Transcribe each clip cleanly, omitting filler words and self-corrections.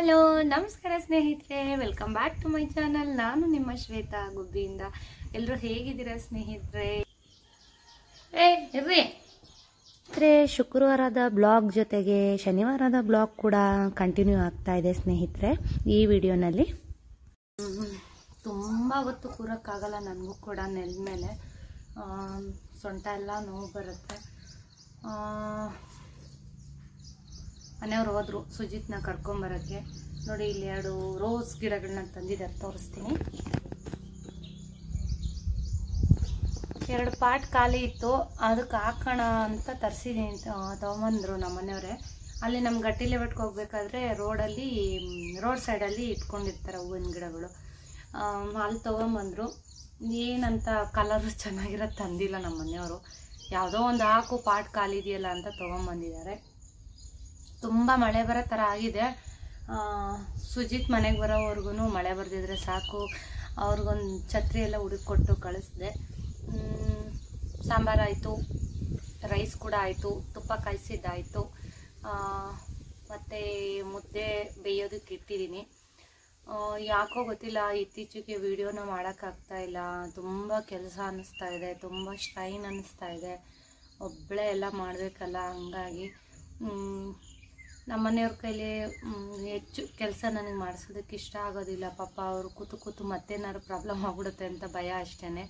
Hello ನಮಸ್ಕಾರ ಸ್ನೇಹಿತರೆ, welcome back to my channel. ನಾನು ನಿಮ್ಮ ಶ್ವೇತಾ ಗುಬ್ಬಿಯಿಂದ. ಎಲ್ಲರೂ ಹೇಗಿದ್ದೀರಾ ಸ್ನೇಹಿತರೆ? ಶುಕ್ರವಾರದ ಬ್ಲಾಗ್ ಜೊತೆಗೆ ಶನಿವಾರದ ಬ್ಲಾಗ್ ಕೂಡ ಕಂಟಿನ್ಯೂ ಆಗ್ತಾ ಇದೆ ಸ್ನೇಹಿತರೆ. ಈ ವಿಡಿಯೋನಲ್ಲಿ ತುಂಬ ಹೊತ್ತು ಕೂರಕ್ಕಾಗಲ್ಲ, ನನಗೂ ಕೂಡ ನೆಲದ ಮೇಲೆ ಸೊಂಟ ಎಲ್ಲ ನೋವು ಬರುತ್ತೆ. ಮನೆಯವ್ರು ಹೋದ್ರು ಸುಜಿತ್ನ ಕರ್ಕೊಂಬರೋಕ್ಕೆ. ನೋಡಿ, ಇಲ್ಲಿ 2 ರೋಸ್ ಗಿಡಗಳನ್ನ ತಂದಿದ್ದಾರೆ, ತೋರಿಸ್ತೀನಿ. 2 ಪಾಟ್ ಖಾಲಿ ಇತ್ತು, ಅದಕ್ಕೆ ಹಾಕೋಣ ಅಂತ ತರಿಸಿದ್ದೀನಿ. ತೊಗೊಂಬಂದ್ರು ನಮ್ಮ ಮನೆಯವರೇ. ಅಲ್ಲಿ ನಮ್ಮ ಗಟ್ಟಿ ಲೆವೆಟ್ಗೆ ಹೋಗ್ಬೇಕಾದ್ರೆ ರೋಡ್ ಸೈಡಲ್ಲಿ ಇಟ್ಕೊಂಡಿರ್ತಾರೆ ಹೂವಿನ ಗಿಡಗಳು. ಅಲ್ಲಿ ತೊಗೊಂಬಂದರು. ಏನಂತ ಕಲರು ಚೆನ್ನಾಗಿರೋ ತಂದಿಲ್ಲ ನಮ್ಮ ಮನೆಯವರು. ಯಾವುದೋ ಒಂದು ಹಾಕು ಪಾಟ್ ಖಾಲಿ ಇದೆಯಲ್ಲ ಅಂತ ತೊಗೊಂಬಂದಿದ್ದಾರೆ. ತುಂಬ ಮಳೆ ಬರೋ ಥರ ಆಗಿದೆ. ಸುಜಿತ್ ಮನೆಗೆ ಬರೋವರೆಗೂ ಮಳೆ ಬರ್ದಿದ್ರೆ ಸಾಕು. ಅವ್ರಿಗೊಂದು ಛತ್ರಿ ಎಲ್ಲ ಹುಡುಕೊಟ್ಟು ಕಳಿಸ್ದೆ. ಸಾಂಬಾರಾಯಿತು, ರೈಸ್ ಕೂಡ ಆಯಿತು, ತುಪ್ಪ ಕಾಯಿಸಿದ್ದಾಯಿತು, ಮತ್ತು ಮುದ್ದೆ ಬೇಯೋದಕ್ಕೆ ಇಟ್ಟಿದ್ದೀನಿ. ಯಾಕೋ ಗೊತ್ತಿಲ್ಲ, ಇತ್ತೀಚೆಗೆ ವಿಡಿಯೋನ ಮಾಡೋಕ್ಕಾಗ್ತಾ ಇಲ್ಲ. ತುಂಬ ಕೆಲಸ ಅನ್ನಿಸ್ತಾ ಇದೆ, ತುಂಬ ಸ್ಟ್ರೈನ್ ಅನ್ನಿಸ್ತಾ ಇದೆ. ಒಬ್ಬಳೇ ಎಲ್ಲ ಮಾಡಬೇಕಲ್ಲ, ಹಂಗಾಗಿ ನಮ್ಮ ಮನೆಯವ್ರ ಕೈಲಿ ಹೆಚ್ಚು ಕೆಲಸ ನನಗೆ ಮಾಡಿಸೋದಕ್ಕೆ ಇಷ್ಟ ಆಗೋದಿಲ್ಲ. ಪಾಪ ಅವರು ಕೂತು ಮತ್ತೇನಾದ್ರು ಪ್ರಾಬ್ಲಮ್ ಆಗ್ಬಿಡುತ್ತೆ ಅಂತ ಭಯ ಅಷ್ಟೇ.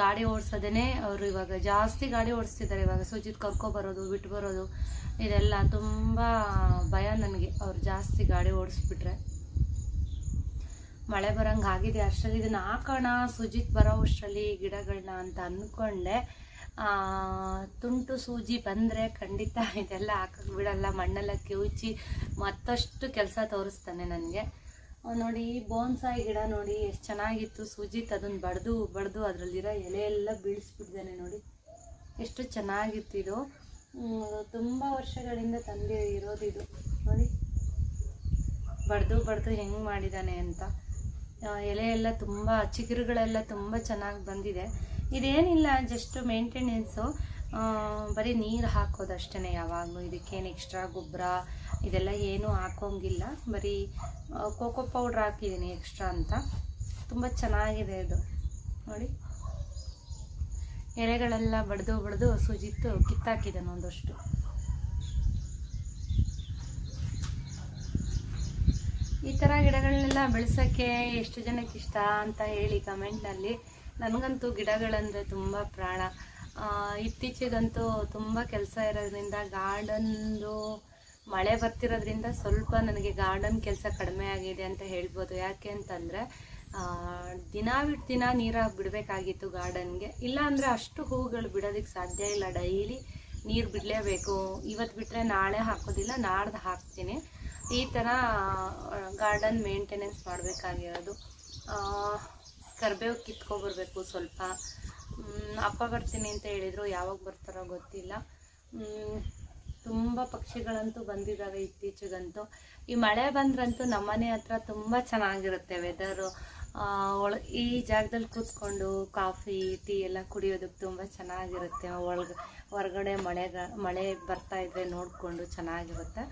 ಗಾಡಿ ಓಡಿಸೋದೇ ಅವರು ಇವಾಗ ಜಾಸ್ತಿ ಗಾಡಿ ಓಡಿಸ್ತಿದ್ದಾರೆ. ಇವಾಗ ಸುಜಿತ್ ಕರ್ಕೊಬರೋದು, ಬಿಟ್ಟು ಬರೋದು, ಇದೆಲ್ಲ ತುಂಬ ಭಯ ನನಗೆ. ಅವ್ರು ಜಾಸ್ತಿ ಗಾಡಿ ಓಡಿಸ್ಬಿಟ್ರೆ. ಮಳೆ ಬರೋಂಗೆ ಆಗಿದೆ. ಅಷ್ಟರಲ್ಲಿ ಇದನ್ನು ಹಾಕೋಣ ಸುಜಿತ್ ಬರೋ ಅಷ್ಟರಲ್ಲಿ ಗಿಡಗಳನ್ನ ಅಂತ ಅಂದ್ಕೊಂಡೆ. ತುಂಟು ಸೂಜಿ ಬಂದರೆ ಖಂಡಿತ ಇದೆಲ್ಲ ಹಾಕಕ್ಕೆ ಬಿಡಲ್ಲ. ಮಣ್ಣೆಲ್ಲ ಕಿವುಚಿ ಮತ್ತಷ್ಟು ಕೆಲಸ ತೋರಿಸ್ತಾನೆ ನನಗೆ. ನೋಡಿ, ಬೋನ್ಸಾಯಿ ಗಿಡ ನೋಡಿ ಎಷ್ಟು ಚೆನ್ನಾಗಿತ್ತು. ಸುಜಿತ್ ಅದನ್ನು ಬಡ್ದು ಅದರಲ್ಲಿರೋ ಎಲೆ ಎಲ್ಲ ಬೀಳಿಸ್ಬಿಟ್ಟಿದ್ದಾನೆ. ನೋಡಿ ಎಷ್ಟು ಚೆನ್ನಾಗಿತ್ತು ಇದು. ತುಂಬ ವರ್ಷಗಳಿಂದ ತಂದೆ ಇರೋದಿದು. ನೋಡಿ, ಬಡ್ದು ಹೆಂಗೆ ಮಾಡಿದ್ದಾನೆ ಅಂತ. ಎಲೆ ಎಲ್ಲ ತುಂಬ, ಚಿಗುರುಗಳೆಲ್ಲ ತುಂಬ ಚೆನ್ನಾಗಿ ಬಂದಿದೆ. ಇದೇನಿಲ್ಲ, ಜಸ್ಟ್ ಮೇಂಟೆನೆನ್ಸು. ಬರೀ ನೀರು ಹಾಕೋದಷ್ಟೇ ಯಾವಾಗಲೂ. ಇದಕ್ಕೇನು ಎಕ್ಸ್ಟ್ರಾ ಗೊಬ್ಬರ ಇದೆಲ್ಲ ಏನೂ ಹಾಕೋಂಗಿಲ್ಲ. ಬರೀ ಕೋಕೋ ಪೌಡ್ರ್ ಹಾಕಿದ್ದೀನಿ ಎಕ್ಸ್ಟ್ರಾ ಅಂತ. ತುಂಬ ಚೆನ್ನಾಗಿದೆ ಇದು. ನೋಡಿ, ಎಲೆಗಳೆಲ್ಲ ಬಡ್ದು ಸುಜಿತ್ತು ಕಿತ್ತಾಕಿದ್ದಾನೆ ಒಂದಷ್ಟು. ಈ ಥರ ಗಿಡಗಳನ್ನೆಲ್ಲ ಬೆಳೆಸೋಕ್ಕೆ ಎಷ್ಟು ಜನಕ್ಕೆ ಇಷ್ಟ ಅಂತ ಹೇಳಿ ಕಮೆಂಟ್ನಲ್ಲಿ. ನನಗಂತೂ ಗಿಡಗಳಂದರೆ ತುಂಬ ಪ್ರಾಣ. ಇತ್ತೀಚೆಗಂತೂ ತುಂಬ ಕೆಲಸ ಇರೋದ್ರಿಂದ, ಗಾರ್ಡನ್ದು ಮಳೆ ಬರ್ತಿರೋದ್ರಿಂದ ಸ್ವಲ್ಪ ನನಗೆ ಗಾರ್ಡನ್ ಕೆಲಸ ಕಡಿಮೆ ಆಗಿದೆ ಅಂತ ಹೇಳ್ಬೋದು. ಯಾಕೆ ಅಂತಂದರೆ ದಿನ ಬಿಟ್ಟು ದಿನ ನೀರಾಗಿ ಬಿಡಬೇಕಾಗಿತ್ತು ಗಾರ್ಡನ್ಗೆ. ಇಲ್ಲಾಂದರೆ ಅಷ್ಟು ಹೂಗಳು ಬಿಡೋದಕ್ಕೆ ಸಾಧ್ಯ ಇಲ್ಲ. ಡೈಲಿ ನೀರು ಬಿಡಲೇಬೇಕು. ಇವತ್ತು ಬಿಟ್ಟರೆ ನಾಳೆ ಹಾಕೋದಿಲ್ಲ, ನಾಡ್ದು ಹಾಕ್ತೀನಿ. ಈ ಥರ ಗಾರ್ಡನ್ ಮೇಂಟೆನೆನ್ಸ್ ಮಾಡಬೇಕಾಗಿರೋದು. ಕರಿಬೇವು ಕಿತ್ಕೊಬರ್ಬೇಕು ಸ್ವಲ್ಪ. ಅಪ್ಪ ಬರ್ತೀನಿ ಅಂತ ಹೇಳಿದರು, ಯಾವಾಗ ಬರ್ತಾರೋ ಗೊತ್ತಿಲ್ಲ. ತುಂಬ ಪಕ್ಷಿಗಳಂತೂ ಬಂದಿದ್ದಾವೆ ಇತ್ತೀಚೆಗಂತೂ. ಈ ಮಳೆ ಬಂದ್ರಂತೂ ನಮ್ಮನೆ ಹತ್ರ ತುಂಬ ಚೆನ್ನಾಗಿರುತ್ತೆ ವೆದರು. ಈ ಜಾಗದಲ್ಲಿ ಕೂತ್ಕೊಂಡು ಕಾಫಿ ಟೀ ಎಲ್ಲ ಕುಡಿಯೋದಕ್ಕೆ ತುಂಬ ಚೆನ್ನಾಗಿರುತ್ತೆ. ಹೊರಗಡೆ ಮಳೆ ಬರ್ತಾ ಇದ್ರೆ ನೋಡಿಕೊಂಡು ಚೆನ್ನಾಗಿರುತ್ತೆ.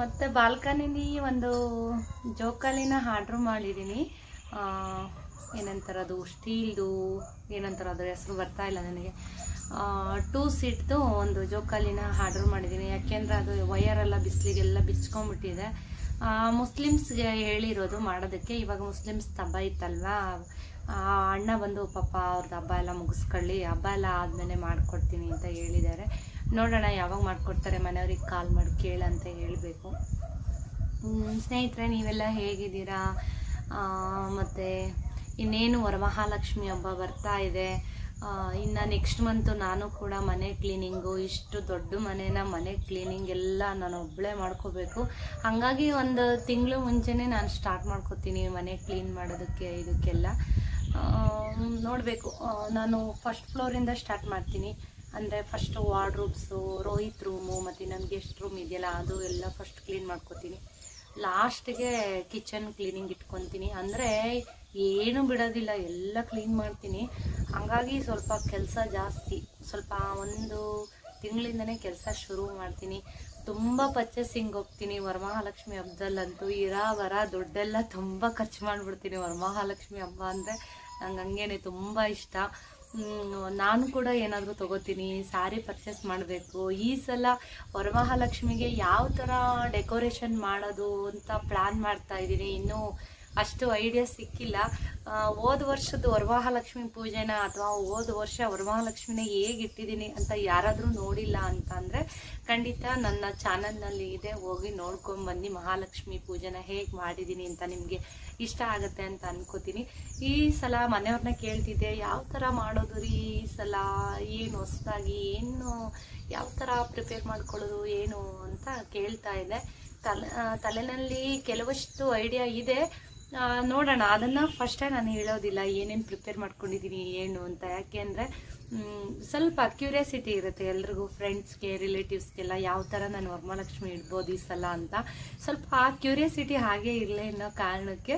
ಮತ್ತು ಬಾಲ್ಕನಿಲಿ ಒಂದು ಜೋಕಾಲಿನ ಆರ್ಡ್ರ್ ಮಾಡಿದ್ದೀನಿ. ಏನಂತಾರೆ ಅದು, ಸ್ಟೀಲ್ದು ಏನಂತಾರೆ ಅದ್ರ ಹೆಸರು ಬರ್ತಾ ಇಲ್ಲ ನನಗೆ. 2 ಸೀಟ್ದು ಒಂದು ಜೋಕಾಲಿನ ಆರ್ಡ್ರ್ ಮಾಡಿದ್ದೀನಿ. ಯಾಕೆಂದರೆ ಅದು ವಯರೆಲ್ಲ ಬಿಸಿಲಿಗೆಲ್ಲ ಬಿಚ್ಕೊಂಡ್ಬಿಟ್ಟಿದೆ. ಮುಸ್ಲಿಮ್ಸ್ಗೆ ಹೇಳಿರೋದು ಮಾಡೋದಕ್ಕೆ. ಇವಾಗ ಮುಸ್ಲಿಮ್ಸ್ ಹಬ್ಬ ಇತ್ತಲ್ವಾ, ಅಣ್ಣ ಬಂದು ಪಾಪ ಅವ್ರದ್ದು ಹಬ್ಬ ಎಲ್ಲ ಮುಗಿಸ್ಕೊಳ್ಳಿ, ಹಬ್ಬ ಎಲ್ಲ ಆದಮೇಲೆ ಮಾಡಿಕೊಡ್ತೀನಿ ಅಂತ ಹೇಳಿದ್ದಾರೆ. ನೋಡೋಣ ಯಾವಾಗ ಮಾಡಿಕೊಡ್ತಾರೆ. ಮನೆಯವ್ರಿಗೆ ಕಾಲ್ ಮಾಡಿ ಕೇಳಂತ ಹೇಳಬೇಕು. ಸ್ನೇಹಿತರೆ, ನೀವೆಲ್ಲ ಹೇಗಿದ್ದೀರಾ? ಮತ್ತು ಇನ್ನೇನು ವರಮಹಾಲಕ್ಷ್ಮಿ ಹಬ್ಬ ಬರ್ತಾ ಇದೆ. ಇನ್ನು ನೆಕ್ಸ್ಟ್ ಮಂತು ನಾನು ಕೂಡ ಮನೆ ಕ್ಲೀನಿಂಗು, ಇಷ್ಟು ದೊಡ್ಡ ಮನೆ ಕ್ಲೀನಿಂಗ್ ಎಲ್ಲ ನಾನು ಒಬ್ಬಳೇ ಮಾಡ್ಕೋಬೇಕು. ಹಾಗಾಗಿ ಒಂದು ತಿಂಗಳು ಮುಂಚೆನೇ ನಾನು ಸ್ಟಾರ್ಟ್ ಮಾಡ್ಕೋತೀನಿ ಮನೆ ಕ್ಲೀನ್ ಮಾಡೋದಕ್ಕೆ. ಇದಕ್ಕೆಲ್ಲ ನೋಡಬೇಕು. ನಾನು ಫಸ್ಟ್ ಫ್ಲೋರಿಂದ ಸ್ಟಾರ್ಟ್ ಮಾಡ್ತೀನಿ. ಅಂದರೆ ಫಸ್ಟು ವಾರ್ಡ್ರೂಬ್ಸು, ರೋಹಿತ್ ರೂಮು ಮತ್ತು ನನ್ನ ಗೆಸ್ಟ್ ರೂಮ್ ಇದೆಯಲ್ಲ, ಅದು ಎಲ್ಲ ಫಸ್ಟ್ ಕ್ಲೀನ್ ಮಾಡ್ಕೋತೀನಿ. ಲಾಸ್ಟಿಗೆ ಕಿಚನ್ ಕ್ಲೀನಿಂಗ್ ಇಟ್ಕೊತೀನಿ. ಅಂದರೆ ಏನು ಬಿಡೋದಿಲ್ಲ, ಎಲ್ಲ ಕ್ಲೀನ್ ಮಾಡ್ತೀನಿ. ಹಾಗಾಗಿ ಸ್ವಲ್ಪ ಕೆಲಸ ಜಾಸ್ತಿ. ಸ್ವಲ್ಪ ಒಂದು ತಿಂಗಳಿಂದನೇ ಕೆಲಸ ಶುರು ಮಾಡ್ತೀನಿ. ತುಂಬ ಪರ್ಚೇಸಿಂಗ್ ಹೋಗ್ತೀನಿ ವರಮಹಾಲಕ್ಷ್ಮಿ ಹಬ್ಬದಲ್ಲಂತೂ. ವರ ದುಡ್ಡೆಲ್ಲ ತುಂಬ ಖರ್ಚು ಮಾಡಿಬಿಡ್ತೀನಿ. ವರಮಹಾಲಕ್ಷ್ಮಿ ಹಬ್ಬ ಅಂದರೆ ನಂಗೆ ಹಂಗೇನೆ ತುಂಬ ಇಷ್ಟ. ನಾನು ಕೂಡ ಏನಾದರೂ ತೊಗೋತೀನಿ, ಸ್ಯಾರಿ ಪರ್ಚೇಸ್ ಮಾಡಬೇಕು. ಈ ಸಲ ವರಮಹಾಲಕ್ಷ್ಮಿಗೆ ಯಾವ ಥರ ಡೆಕೋರೇಷನ್ ಮಾಡೋದು ಅಂತ ಪ್ಲ್ಯಾನ್ ಮಾಡ್ತಾ ಇದ್ದೀನಿ. ಇನ್ನೂ ಅಷ್ಟು ಐಡಿಯಾ ಸಿಕ್ಕಿಲ್ಲ. ಹೋದ ವರ್ಷದ ವರಮಹಾಲಕ್ಷ್ಮಿ ಪೂಜೆನ ಅಥವಾ ಹೋದ ವರ್ಷ ವರಮಹಾಲಕ್ಷ್ಮಿನ ಹೇಗೆ ಇಟ್ಟಿದ್ದೀನಿ ಅಂತ ಯಾರಾದರೂ ನೋಡಿಲ್ಲ ಅಂತ ಅಂದರೆ ಖಂಡಿತ ನನ್ನ ಚಾನಲ್ನಲ್ಲಿ ಇದೆ, ಹೋಗಿ ನೋಡ್ಕೊಂಬನ್ನಿ. ಮಹಾಲಕ್ಷ್ಮಿ ಪೂಜೆನ ಹೇಗೆ ಮಾಡಿದ್ದೀನಿ ಅಂತ ನಿಮಗೆ ಇಷ್ಟ ಆಗುತ್ತೆ ಅಂತ ಅನ್ಕೋತೀನಿ. ಈ ಸಲ ಮನೆಯವ್ರನ್ನ ಕೇಳ್ತಿದ್ದೆ, ಯಾವ ಥರ ಮಾಡೋದು ರೀ ಈ ಸಲ, ಏನು ಹೊಸದಾಗಿ ಏನು ಯಾವ ಥರ ಪ್ರಿಪೇರ್ ಮಾಡ್ಕೊಳ್ಳೋದು ಏನು ಅಂತ ಕೇಳ್ತಾ ಇದೆ. ತಲೆನಲ್ಲಿ ಕೆಲವಷ್ಟು ಐಡಿಯಾ ಇದೆ, ನೋಡೋಣ. ಅದನ್ನು ಫಸ್ಟೇ ನಾನು ಹೇಳೋದಿಲ್ಲ ಏನೇನು ಪ್ರಿಪೇರ್ ಮಾಡ್ಕೊಂಡಿದ್ದೀನಿ ಏನು ಅಂತ. ಯಾಕೆ ಅಂದರೆ ಸ್ವಲ್ಪ ಕ್ಯೂರಿಯಾಸಿಟಿ ಇರುತ್ತೆ ಎಲ್ರಿಗೂ, ಫ್ರೆಂಡ್ಸ್ಗೆ ರಿಲೇಟಿವ್ಸ್ಗೆಲ್ಲ ಯಾವ ಥರ ನಾನು ವರಮಹಾಲಕ್ಷ್ಮಿ ಇಡ್ಬೋದು ಈ ಸಲ ಅಂತ. ಸ್ವಲ್ಪ ಆ ಕ್ಯೂರಿಯಾಸಿಟಿ ಹಾಗೇ ಇರಲಿ ಅನ್ನೋ ಕಾರಣಕ್ಕೆ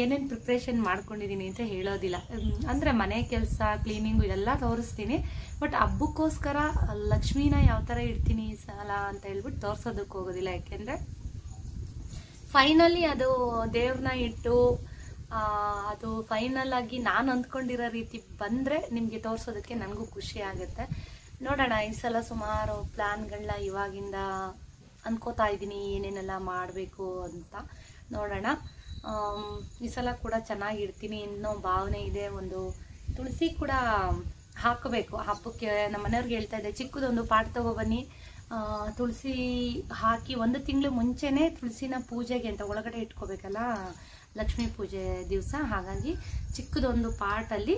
ಏನೇನು ಪ್ರಿಪ್ರೇಷನ್ ಮಾಡ್ಕೊಂಡಿದ್ದೀನಿ ಅಂತ ಹೇಳೋದಿಲ್ಲ. ಅಂದರೆ ಮನೆ ಕೆಲಸ, ಕ್ಲೀನಿಂಗು ಇದೆಲ್ಲ ತೋರಿಸ್ತೀನಿ. ಬಟ್ ಹಬ್ಬಕ್ಕೋಸ್ಕರ ಲಕ್ಷ್ಮೀನ ಯಾವ ಥರ ಇಡ್ತೀನಿ ಈ ಸಲ ಅಂತ ಹೇಳ್ಬಿಟ್ಟು ತೋರಿಸೋದಕ್ಕೆ ಹೋಗೋದಿಲ್ಲ. ಯಾಕೆಂದರೆ ಫೈನಲಿ ಅದು ದೇವ್ರನ್ನ ಇಟ್ಟು ಅದು ಫೈನಲ್ ಆಗಿ ನಾನು ಅಂದ್ಕೊಂಡಿರೋ ರೀತಿ ಬಂದರೆ ನಿಮಗೆ ತೋರಿಸೋದಕ್ಕೆ ನನಗೂ ಖುಷಿ ಆಗುತ್ತೆ. ನೋಡೋಣ, ಈ ಸಲ ಸುಮಾರು ಪ್ಲ್ಯಾನ್ಗಳನ್ನ ಇವಾಗಿಂದ ಅಂದ್ಕೋತಾ ಇದ್ದೀನಿ ಏನೇನೆಲ್ಲ ಮಾಡಬೇಕು ಅಂತ. ನೋಡೋಣ, ಈ ಸಲ ಕೂಡ ಚೆನ್ನಾಗಿರ್ತೀನಿ ಇನ್ನೂ ಭಾವನೆ ಇದೆ. ಒಂದು ತುಳಸಿ ಕೂಡ ಹಾಕಬೇಕು ಹಬ್ಬಕ್ಕೆ. ನಮ್ಮ ಮನೆಯವ್ರಿಗೆ ಹೇಳ್ತಾ ಇದ್ದೆ, ಚಿಕ್ಕದೊಂದು ಪಾಟ್ ತೊಗೊಬನ್ನಿ, ತುಳಸಿ ಹಾಕಿ 1 ತಿಂಗಳು ಮುಂಚೆನೇ ತುಳಸಿನ ಪೂಜೆಗೆ ಅಂತ ಒಳಗಡೆ ಇಟ್ಕೋಬೇಕಲ್ಲ ಲಕ್ಷ್ಮೀ ಪೂಜೆ ದಿವಸ. ಹಾಗಾಗಿ ಚಿಕ್ಕದೊಂದು ಪಾಟಲ್ಲಿ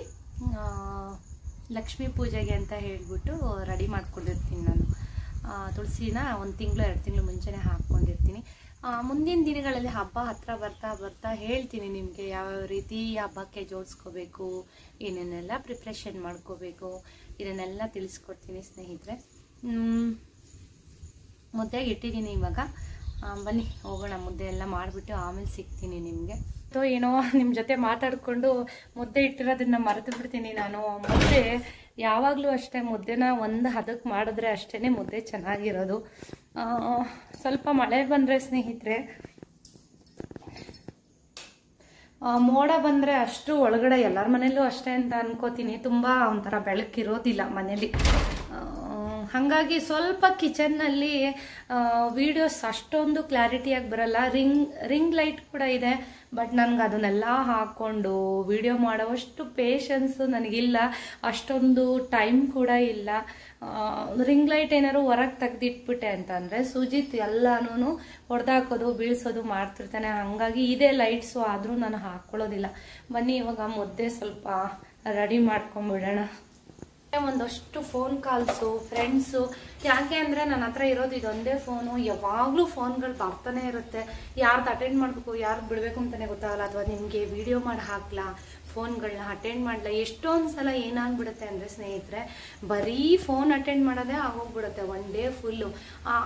ಲಕ್ಷ್ಮೀ ಪೂಜೆಗೆ ಅಂತ ಹೇಳ್ಬಿಟ್ಟು ರೆಡಿ ಮಾಡ್ಕೊಂಡಿರ್ತೀನಿ ನಾನು. ತುಳಸಿನ 1 ತಿಂಗಳು 2 ತಿಂಗಳು ಮುಂಚೆನೇ ಹಾಕ್ಕೊಂಡಿರ್ತೀನಿ. ಮುಂದಿನ ದಿನಗಳಲ್ಲಿ ಹಬ್ಬ ಹತ್ರ ಬರ್ತಾ ಬರ್ತಾ ಹೇಳ್ತೀನಿ ನಿಮಗೆ ಯಾವ್ಯಾವ ರೀತಿ ಹಬ್ಬಕ್ಕೆ ಜೋಡಿಸ್ಕೋಬೇಕು, ಏನೇನೆಲ್ಲ ಪ್ರಿಪ್ರೇಷನ್ ಮಾಡ್ಕೋಬೇಕು, ಇದನ್ನೆಲ್ಲ ತಿಳಿಸ್ಕೊಡ್ತೀನಿ ಸ್ನೇಹಿತರೆ. ಮುದ್ದೆಗೆ ಇಟ್ಟಿದ್ದೀನಿ ಇವಾಗ. ಬನ್ನಿ ಹೋಗೋಣ, ಮುದ್ದೆ ಎಲ್ಲ ಮಾಡಿಬಿಟ್ಟು ಆಮೇಲೆ ಸಿಗ್ತೀನಿ ನಿಮಗೆ. ಏನೋ ನಿಮ್ಮ ಜೊತೆ ಮಾತಾಡಿಕೊಂಡು ಮುದ್ದೆ ಇಟ್ಟಿರೋದನ್ನ ಮರೆತು ಬಿಡ್ತೀನಿ ನಾನು. ಮುದ್ದೆ ಯಾವಾಗಲೂ ಅಷ್ಟೇ, ಮುದ್ದೆನ ಒಂದು ಹದಕ್ಕೆ ಮಾಡಿದ್ರೆ ಅಷ್ಟೇ ಮುದ್ದೆ ಚೆನ್ನಾಗಿರೋದು. ಸ್ವಲ್ಪ ಮಳೆ ಬಂದರೆ ಸ್ನೇಹಿತರೆ, ಮೋಡ ಬಂದರೆ ಅಷ್ಟು ಒಳಗಡೆ ಎಲ್ಲರ ಮನೇಲೂ ಅಷ್ಟೇ ಅಂತ ಅನ್ಕೋತೀನಿ, ತುಂಬ ಒಂಥರ ಬೆಳಕಿರೋದಿಲ್ಲ ಮನೇಲಿ. ಹಾಗಾಗಿ ಸ್ವಲ್ಪ ಕಿಚನ್ನಲ್ಲಿ ವಿಡಿಯೋಸ್ ಅಷ್ಟೊಂದು ಕ್ಲಾರಿಟಿಯಾಗಿ ಬರಲ್ಲ. ರಿಂಗ್ ಲೈಟ್ ಕೂಡ ಇದೆ, ಬಟ್ ನನಗೆ ಅದನ್ನೆಲ್ಲ ಹಾಕ್ಕೊಂಡು ವಿಡಿಯೋ ಮಾಡೋವಷ್ಟು ಪೇಷನ್ಸು ನನಗಿಲ್ಲ, ಅಷ್ಟೊಂದು ಟೈಮ್ ಕೂಡ ಇಲ್ಲ. ರಿಂಗ್ ಲೈಟ್ ಏನಾದ್ರು ಹೊರಗೆ ತೆಗೆದಿಟ್ಬಿಟ್ಟೆ ಅಂತಂದರೆ ಸುಜಿತ್ ಎಲ್ಲನೂ ಹೊಡೆದಾಕೋದು ಬೀಳ್ಸೋದು ಮಾಡ್ತಿರ್ತಾನೆ. ಹಾಗಾಗಿ ಇದೇ ಲೈಟ್ಸು ಆದರೂ ನಾನು ಹಾಕ್ಕೊಳ್ಳೋದಿಲ್ಲ. ಬನ್ನಿ ಇವಾಗ ಮುದ್ದೆ ಸ್ವಲ್ಪ ರೆಡಿ ಮಾಡ್ಕೊಂಬಿಡೋಣ. ಒಂದಷ್ಟು ಫೋನ್ ಕಾಲ್ಸು, ಫ್ರೆಂಡ್ಸು. ಯಾಕೆ ಅಂದರೆ ನನ್ನ ಹತ್ರ ಇರೋದು ಇದೊಂದೇ ಫೋನು. ಯಾವಾಗಲೂ ಫೋನ್ಗಳು ಬರ್ತಾನೆ ಇರುತ್ತೆ. ಯಾರ್ದು ಅಟೆಂಡ್ ಮಾಡಬೇಕು, ಯಾರ್ದು ಬಿಡಬೇಕು ಅಂತಲೇ ಗೊತ್ತಾಗಲ್ಲ. ಅಥವಾ ನಿಮಗೆ ವಿಡಿಯೋ ಮಾಡಿ ಹಾಕ್ಲಾ, ಫೋನ್ಗಳನ್ನ ಅಟೆಂಡ್ ಮಾಡಲ. ಎಷ್ಟೊಂದು ಸಲ ಏನಾಗ್ಬಿಡುತ್ತೆ ಅಂದರೆ ಸ್ನೇಹಿತರೆ, ಬರೀ ಫೋನ್ ಅಟೆಂಡ್ ಮಾಡೋದೇ ಆಗೋಗ್ಬಿಡುತ್ತೆ 1 ಡೇ ಫುಲ್ಲು.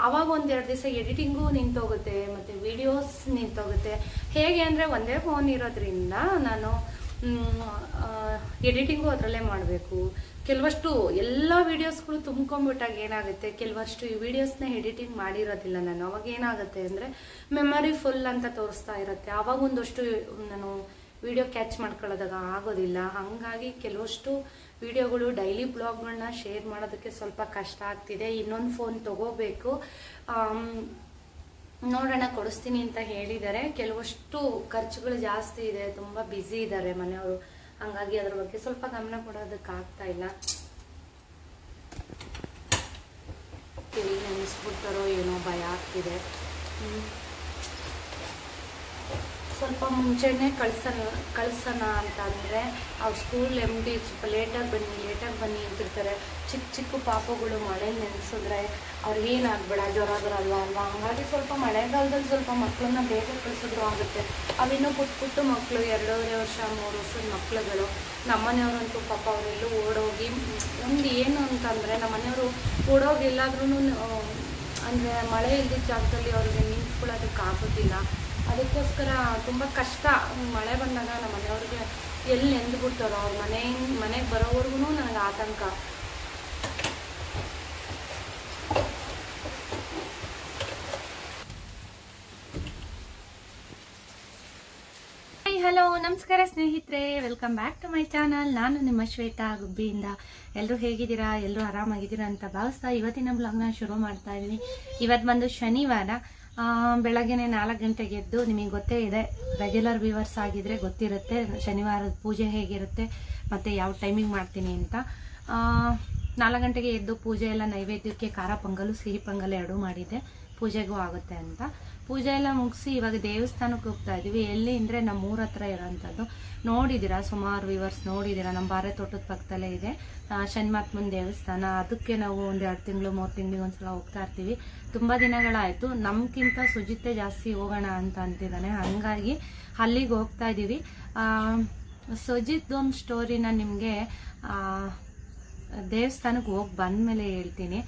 ಆವಾಗ 1-2 ದಿವಸ ಎಡಿಟಿಂಗು ನಿಂತೋಗುತ್ತೆ, ಮತ್ತು ವಿಡಿಯೋಸ್ ನಿಂತೋಗುತ್ತೆ. ಹೇಗೆ ಅಂದರೆ ಒಂದೇ ಫೋನ್ ಇರೋದ್ರಿಂದ ನಾನು ಎಡಿಟಿಂಗು ಅದರಲ್ಲೇ ಮಾಡಬೇಕು. ಕೆಲವಷ್ಟು ಎಲ್ಲ ವೀಡಿಯೋಸ್ಗಳು ತುಂಬ್ಕೊಂಡ್ಬಿಟ್ಟಾಗ ಏನಾಗುತ್ತೆ, ಕೆಲವಷ್ಟು ಈ ವಿಡಿಯೋಸ್ನ ಎಡಿಟಿಂಗ್ ಮಾಡಿರೋದಿಲ್ಲ ನಾನು. ಅವಾಗ ಏನಾಗುತ್ತೆ ಅಂದರೆ ಮೆಮರಿ ಫುಲ್ ಅಂತ ತೋರಿಸ್ತಾ ಇರುತ್ತೆ. ಆವಾಗ ಒಂದಷ್ಟು ನಾನು ವಿಡಿಯೋ ಕ್ಯಾಚ್ ಮಾಡ್ಕೊಳ್ಳೋದಾಗ ಆಗೋದಿಲ್ಲ. ಹಾಗಾಗಿ ಕೆಲವಷ್ಟು ವಿಡಿಯೋಗಳು, ಡೈಲಿ ಬ್ಲಾಗ್ಗಳನ್ನ ಶೇರ್ ಮಾಡೋದಕ್ಕೆ ಸ್ವಲ್ಪ ಕಷ್ಟ ಆಗ್ತಿದೆ. ಇನ್ನೊಂದು ಫೋನ್ ತಗೋಬೇಕು. ನೋಡೋಣ, ಕೊಡಿಸ್ತೀನಿ ಅಂತ ಹೇಳಿದ್ದಾರೆ. ಕೆಲವಷ್ಟು ಖರ್ಚುಗಳು ಜಾಸ್ತಿ ಇದೆ, ತುಂಬ ಬ್ಯುಸಿ ಇದ್ದಾರೆ ಮನೆಯವರು. ಹಾಗಾಗಿ ಅದ್ರ ಬಗ್ಗೆ ಸ್ವಲ್ಪ ಗಮನ ಕೊಡೋದಕ್ಕಾಗ್ತಾ ಇಲ್ಲ. ಕಿವಿ ನೆನೆಸ್ಬಿಡ್ತಾರೋ ಏನೋ ಭಯ ಆಗ್ತಿದೆ. ಸ್ವಲ್ಪ ಮುಂಚೆನೇ ಕಳ್ಸೋಣ ಅಂತ ಅಂದರೆ ಅವ್ರ ಸ್ಕೂಲ್ MD ಸ್ವಲ್ಪ ಲೇಟಾಗಿ ಬನ್ನಿ ಅಂತಿರ್ತಾರೆ. ಚಿಕ್ಕ ಪಾಪಗಳು ಮಳೆಯಲ್ಲಿ ನೆನೆಸಿದ್ರೆ ಅವ್ರಿಗೇನಾಗಬೇಡ, ಜ್ವರ ಬರಲ್ವಾ ಅಲ್ವಾ. ಹಂಗಾಗಿ ಸ್ವಲ್ಪ ಮಳೆಗಾಲದಲ್ಲಿ ಸ್ವಲ್ಪ ಮಕ್ಕಳನ್ನ ಬೇಗ ಕಳಿಸಿದ್ರು ಆಗುತ್ತೆ. ಅವಿನ್ನೂ ಪುಟ್ಟ ಮಕ್ಕಳು, 2.5 ವರ್ಷ 3 ವರ್ಷದ ಮಕ್ಕಳುಗಳು. ನಮ್ಮನೆಯವ್ರಂತೂ ಪಾಪ ಅವರೆಲ್ಲೂ ಓಡೋಗಿ, ಒಂದು ಏನು ಅಂತಂದರೆ ನಮ್ಮನೆಯವರು ಓಡೋಗಿ ಎಲ್ಲಾದ್ರೂ ಅಂದರೆ ಮಳೆ ಇದ್ದಿದ್ದ ಜಾಗದಲ್ಲಿ ಅವ್ರಿಗೆ ನಿಂತ್ಕೊಳ್ಳೋದಕ್ಕಾಗೋದಿಲ್ಲ. ಅದಕ್ಕೋಸ್ಕರ ತುಂಬ ಕಷ್ಟ. ಮಳೆ ಬಂದಾಗ ನಮ್ಮ ಮನೆಯವ್ರಿಗೆ ಎಲ್ಲಿ ನೆಂದುಬಿಡ್ತಾರೋ, ಅವ್ರ ಮನೆಗೆ ಬರೋವರೆಗೂ ನನಗೆ ಆತಂಕ. ಹಲೋ ನಮಸ್ಕಾರ ಸ್ನೇಹಿತರೆ, welcome back to my channel. ನಾನು ನಿಮ್ಮ ಶ್ವೇತಾ ಗುಬ್ಬಿಯಿಂದ. ಎಲ್ಲರೂ ಹೇಗಿದ್ದೀರಾ? ಎಲ್ಲರೂ ಆರಾಮಾಗಿದ್ದೀರಾ ಅಂತ ಭಾವಿಸ್ತಾ ಇವತ್ತಿನ ಬ್ಲಾಗ್ನ ಶುರು ಮಾಡ್ತಾ ಇದ್ದೀನಿ. ಇವತ್ತು ಬಂದು ಶನಿವಾರ, ಬೆಳಗ್ಗೆನೆ 4 ಗಂಟೆಗೆ ಎದ್ದು, ನಿಮಗೆ ಗೊತ್ತೇ ಇದೆ, ರೆಗ್ಯುಲರ್ ವ್ಯೂವರ್ಸ್ ಆಗಿದ್ರೆ ಗೊತ್ತಿರುತ್ತೆ ಶನಿವಾರದ ಪೂಜೆ ಹೇಗಿರುತ್ತೆ ಮತ್ತು ಯಾವ ಟೈಮಿಂಗ್ ಮಾಡ್ತೀನಿ ಅಂತ. 4 ಗಂಟೆಗೆ ಎದ್ದು ಪೂಜೆ ಎಲ್ಲ ನೈವೇದ್ಯಕ್ಕೆ ಖಾರ ಪೊಂಗಲು ಸಿಹಿ ಪೊಂಗಲ್ ಎರಡೂ ಮಾಡಿದ್ದೆ, ಪೂಜೆಗೂ ಆಗುತ್ತೆ ಅಂತ. ಪೂಜೆ ಎಲ್ಲ ಮುಗಿಸಿ ಇವಾಗ ದೇವಸ್ಥಾನಕ್ಕೆ ಹೋಗ್ತಾ ಇದೀವಿ. ಎಲ್ಲಿ ಅಂದರೆ ನಮ್ಮ ಊರ ಹತ್ರ ಇರೋಂಥದ್ದು. ನೋಡಿದ್ದೀರಾ, ಸುಮಾರು ವ್ಯೂವರ್ಸ್ ನೋಡಿದ್ದೀರಾ, ನಮ್ಮ ಬಾರೆ ತೋಟದ ಪಕ್ಕದಲ್ಲೇ ಇದೆ ಶನಿಮಾತ್ಮನ ದೇವಸ್ಥಾನ. ಅದಕ್ಕೆ ನಾವು ಒಂದು 2 ತಿಂಗಳು 3 ತಿಂಗಳಿಗೆ ಒಂದ್ಸಲ ಹೋಗ್ತಾ ಇರ್ತೀವಿ. ತುಂಬ ದಿನಗಳಾಯಿತು. ನಮ್ಗಿಂತ ಸುಜಿತ್ತೆ ಜಾಸ್ತಿ ಹೋಗೋಣ ಅಂತ ಅಂತಿದ್ದಾನೆ, ಹಾಗಾಗಿ ಅಲ್ಲಿಗೆ ಹೋಗ್ತಾ ಇದ್ದೀವಿ. ಸುಜಿತ್ದೊಂದು ಸ್ಟೋರಿನ ನಿಮಗೆ ದೇವಸ್ಥಾನಕ್ಕೆ ಹೋಗಿ ಬಂದಮೇಲೆ ಹೇಳ್ತೀನಿ.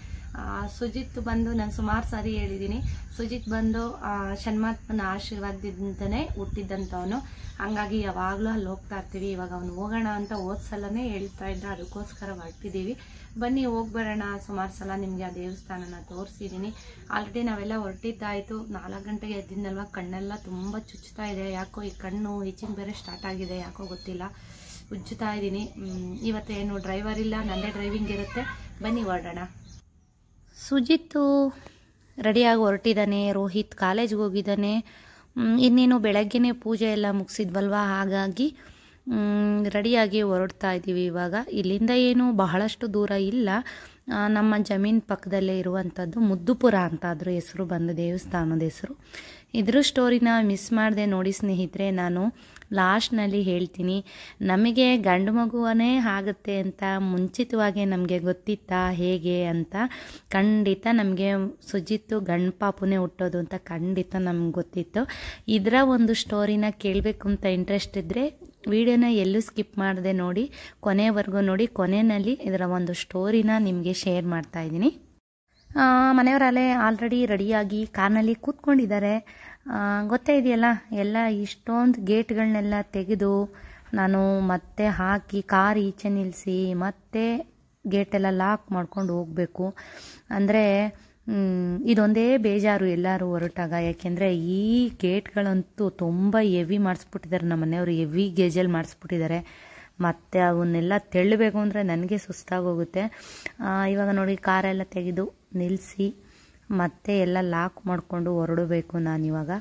ಸುಜಿತ್ ಬಂದು ನಾನು ಸುಮಾರು ಸಾರಿ ಹೇಳಿದ್ದೀನಿ, ಸುಜಿತ್ ಬಂದು ಶನ್ಮಾತ್ಮನ ಆಶೀರ್ವಾದದಿಂದನೇ ಹುಟ್ಟಿದ್ದಂಥವನು. ಹಂಗಾಗಿ ಯಾವಾಗಲೂ ಅಲ್ಲಿ ಹೋಗ್ತಾ ಇರ್ತೀವಿ. ಇವಾಗ ಅವನು ಹೋಗೋಣ ಅಂತ ಹೋದ್ಸಲನೇ ಹೇಳ್ತಾ ಇದ್ದ, ಅದಕ್ಕೋಸ್ಕರ ಹೊರಟಿದ್ದೀವಿ. ಬನ್ನಿ ಹೋಗಿ ಬರೋಣ. ಸುಮಾರು ಸಲ ನಿಮಗೆ ಆ ದೇವಸ್ಥಾನನ ತೋರಿಸಿದ್ದೀನಿ. ಆಲ್ರೆಡಿ ನಾವೆಲ್ಲ ಹೊರಟಿದ್ದಾಯಿತು. 4 ಗಂಟೆಗೆ ಎದ್ದಿದ್ದಲ್ವ, ಕಣ್ಣೆಲ್ಲ ತುಂಬ ಚುಚ್ಚುತ್ತಾ ಇದೆ. ಯಾಕೋ ಈ ಕಣ್ಣು ಈಚಿಂಗ್ ಬೇರೆ ಸ್ಟಾರ್ಟ್ ಆಗಿದೆ, ಯಾಕೋ ಗೊತ್ತಿಲ್ಲ, ಉಜ್ಜುತ್ತಾ ಇದ್ದೀನಿ. ಇವತ್ತೇನು ಡ್ರೈವರ್ ಇಲ್ಲ, ನನ್ನದೇ ಡ್ರೈವಿಂಗ್ ಇರುತ್ತೆ. ಬನ್ನಿ ಹೊರಡೋಣ. ಸುಜಿತ್ತು ರೆಡಿಯಾಗಿ ಹೊರಟಿದ್ದಾನೆ. ರೋಹಿತ್ ಕಾಲೇಜ್ಗೆ ಹೋಗಿದ್ದಾನೆ. ಇನ್ನೇನು ಬೆಳಗ್ಗೆನೇ ಪೂಜೆ ಎಲ್ಲ ಮುಗಿಸಿದ್ವಲ್ವ, ಹಾಗಾಗಿ ರೆಡಿಯಾಗಿ ಹೊರಡ್ತಾ ಇದ್ದೀವಿ. ಇವಾಗ ಇಲ್ಲಿಂದ ಏನು ಬಹಳಷ್ಟು ದೂರ ಇಲ್ಲ, ನಮ್ಮ ಜಮೀನು ಪಕ್ಕದಲ್ಲೇ ಇರುವಂಥದ್ದು. ಮುದ್ದುಪುರ ಅಂತ ಅದ್ರ ಹೆಸರು ಬಂದು, ದೇವಸ್ಥಾನದ ಹೆಸರು. ಇದ್ರ ಸ್ಟೋರಿನ ಮಿಸ್ ಮಾಡಿದೆ ನೋಡಿ ಸ್ನೇಹಿತರೆ. ನಾನು ಲಾಸ್ಟ್ನಲ್ಲಿ ಹೇಳ್ತೀನಿ. ನಮಗೆ ಗಂಡು ಮಗುವೇ ಆಗುತ್ತೆ ಅಂತ ಮುಂಚಿತವಾಗಿ ನಮಗೆ ಗೊತ್ತಿತ್ತಾ ಹೇಗೆ ಅಂತ? ಖಂಡಿತ ನಮಗೆ ಸುಜಿತ್ತು ಗಂಡು ಪಾಪುನೇ ಹುಟ್ಟೋದು ಅಂತ ಖಂಡಿತ ನಮ್ಗೆ ಗೊತ್ತಿತ್ತು. ಇದರ ಒಂದು ಸ್ಟೋರಿನ ಕೇಳಬೇಕು ಅಂತ ಇಂಟ್ರೆಸ್ಟ್ ಇದ್ದರೆ ವಿಡಿಯೋನ ಎಲ್ಲೂ ಸ್ಕಿಪ್ ಮಾಡದೆ ನೋಡಿ, ಕೊನೆವರೆಗೂ ನೋಡಿ. ಕೊನೆಯಲ್ಲಿ ಇದರ ಒಂದು ಸ್ಟೋರಿನ ನಿಮಗೆ ಶೇರ್ ಮಾಡ್ತಾ ಇದ್ದೀನಿ. ಮನೆಯವರಲ್ಲೇ ಆಲ್ರೆಡಿ ರೆಡಿಯಾಗಿ ಕಾರ್ನಲ್ಲಿ ಕೂತ್ಕೊಂಡಿದ್ದಾರೆ. ಗೊತ್ತೇ ಇದೆಯಲ್ಲ, ಎಲ್ಲ ಇಷ್ಟೊಂದು ಗೇಟ್ಗಳನ್ನೆಲ್ಲ ತೆಗೆದು ನಾನು ಮತ್ತೆ ಹಾಕಿ ಕಾರ್ ಈಚೆ ನಿಲ್ಲಿಸಿ ಮತ್ತೆ ಗೇಟೆಲ್ಲ ಲಾಕ್ ಮಾಡ್ಕೊಂಡು ಹೋಗಬೇಕು. ಅಂದರೆ ಇದೊಂದೇ ಬೇಜಾರು ಎಲ್ಲರೂ ಹೊರಟಾಗ. ಯಾಕೆಂದರೆ ಈ ಗೇಟ್ಗಳಂತೂ ತುಂಬ ಹೆವಿ ಮಾಡಿಸ್ಬಿಟ್ಟಿದ್ದಾರೆ ನಮ್ಮ ಮನೆಯವರು, ಹೆವಿ ಗೇಜಲ್ಲಿ ಮಾಡಿಸ್ಬಿಟ್ಟಿದ್ದಾರೆ. ಮತ್ತು ಅವನ್ನೆಲ್ಲ ತೆಳ್ಳಬೇಕು ಅಂದರೆ ನನಗೆ ಸುಸ್ತಾಗೋಗುತ್ತೆ. ಇವಾಗ ನೋಡಿ, ಕಾರೆಲ್ಲ ತೆಗೆದು ನಿಲ್ಲಿಸಿ ಮತ್ತೆ ಎಲ್ಲ ಲಾಕ್ ಮಾಡಿಕೊಂಡು ಹೊರಡಬೇಕು ನಾನಿವಾಗ.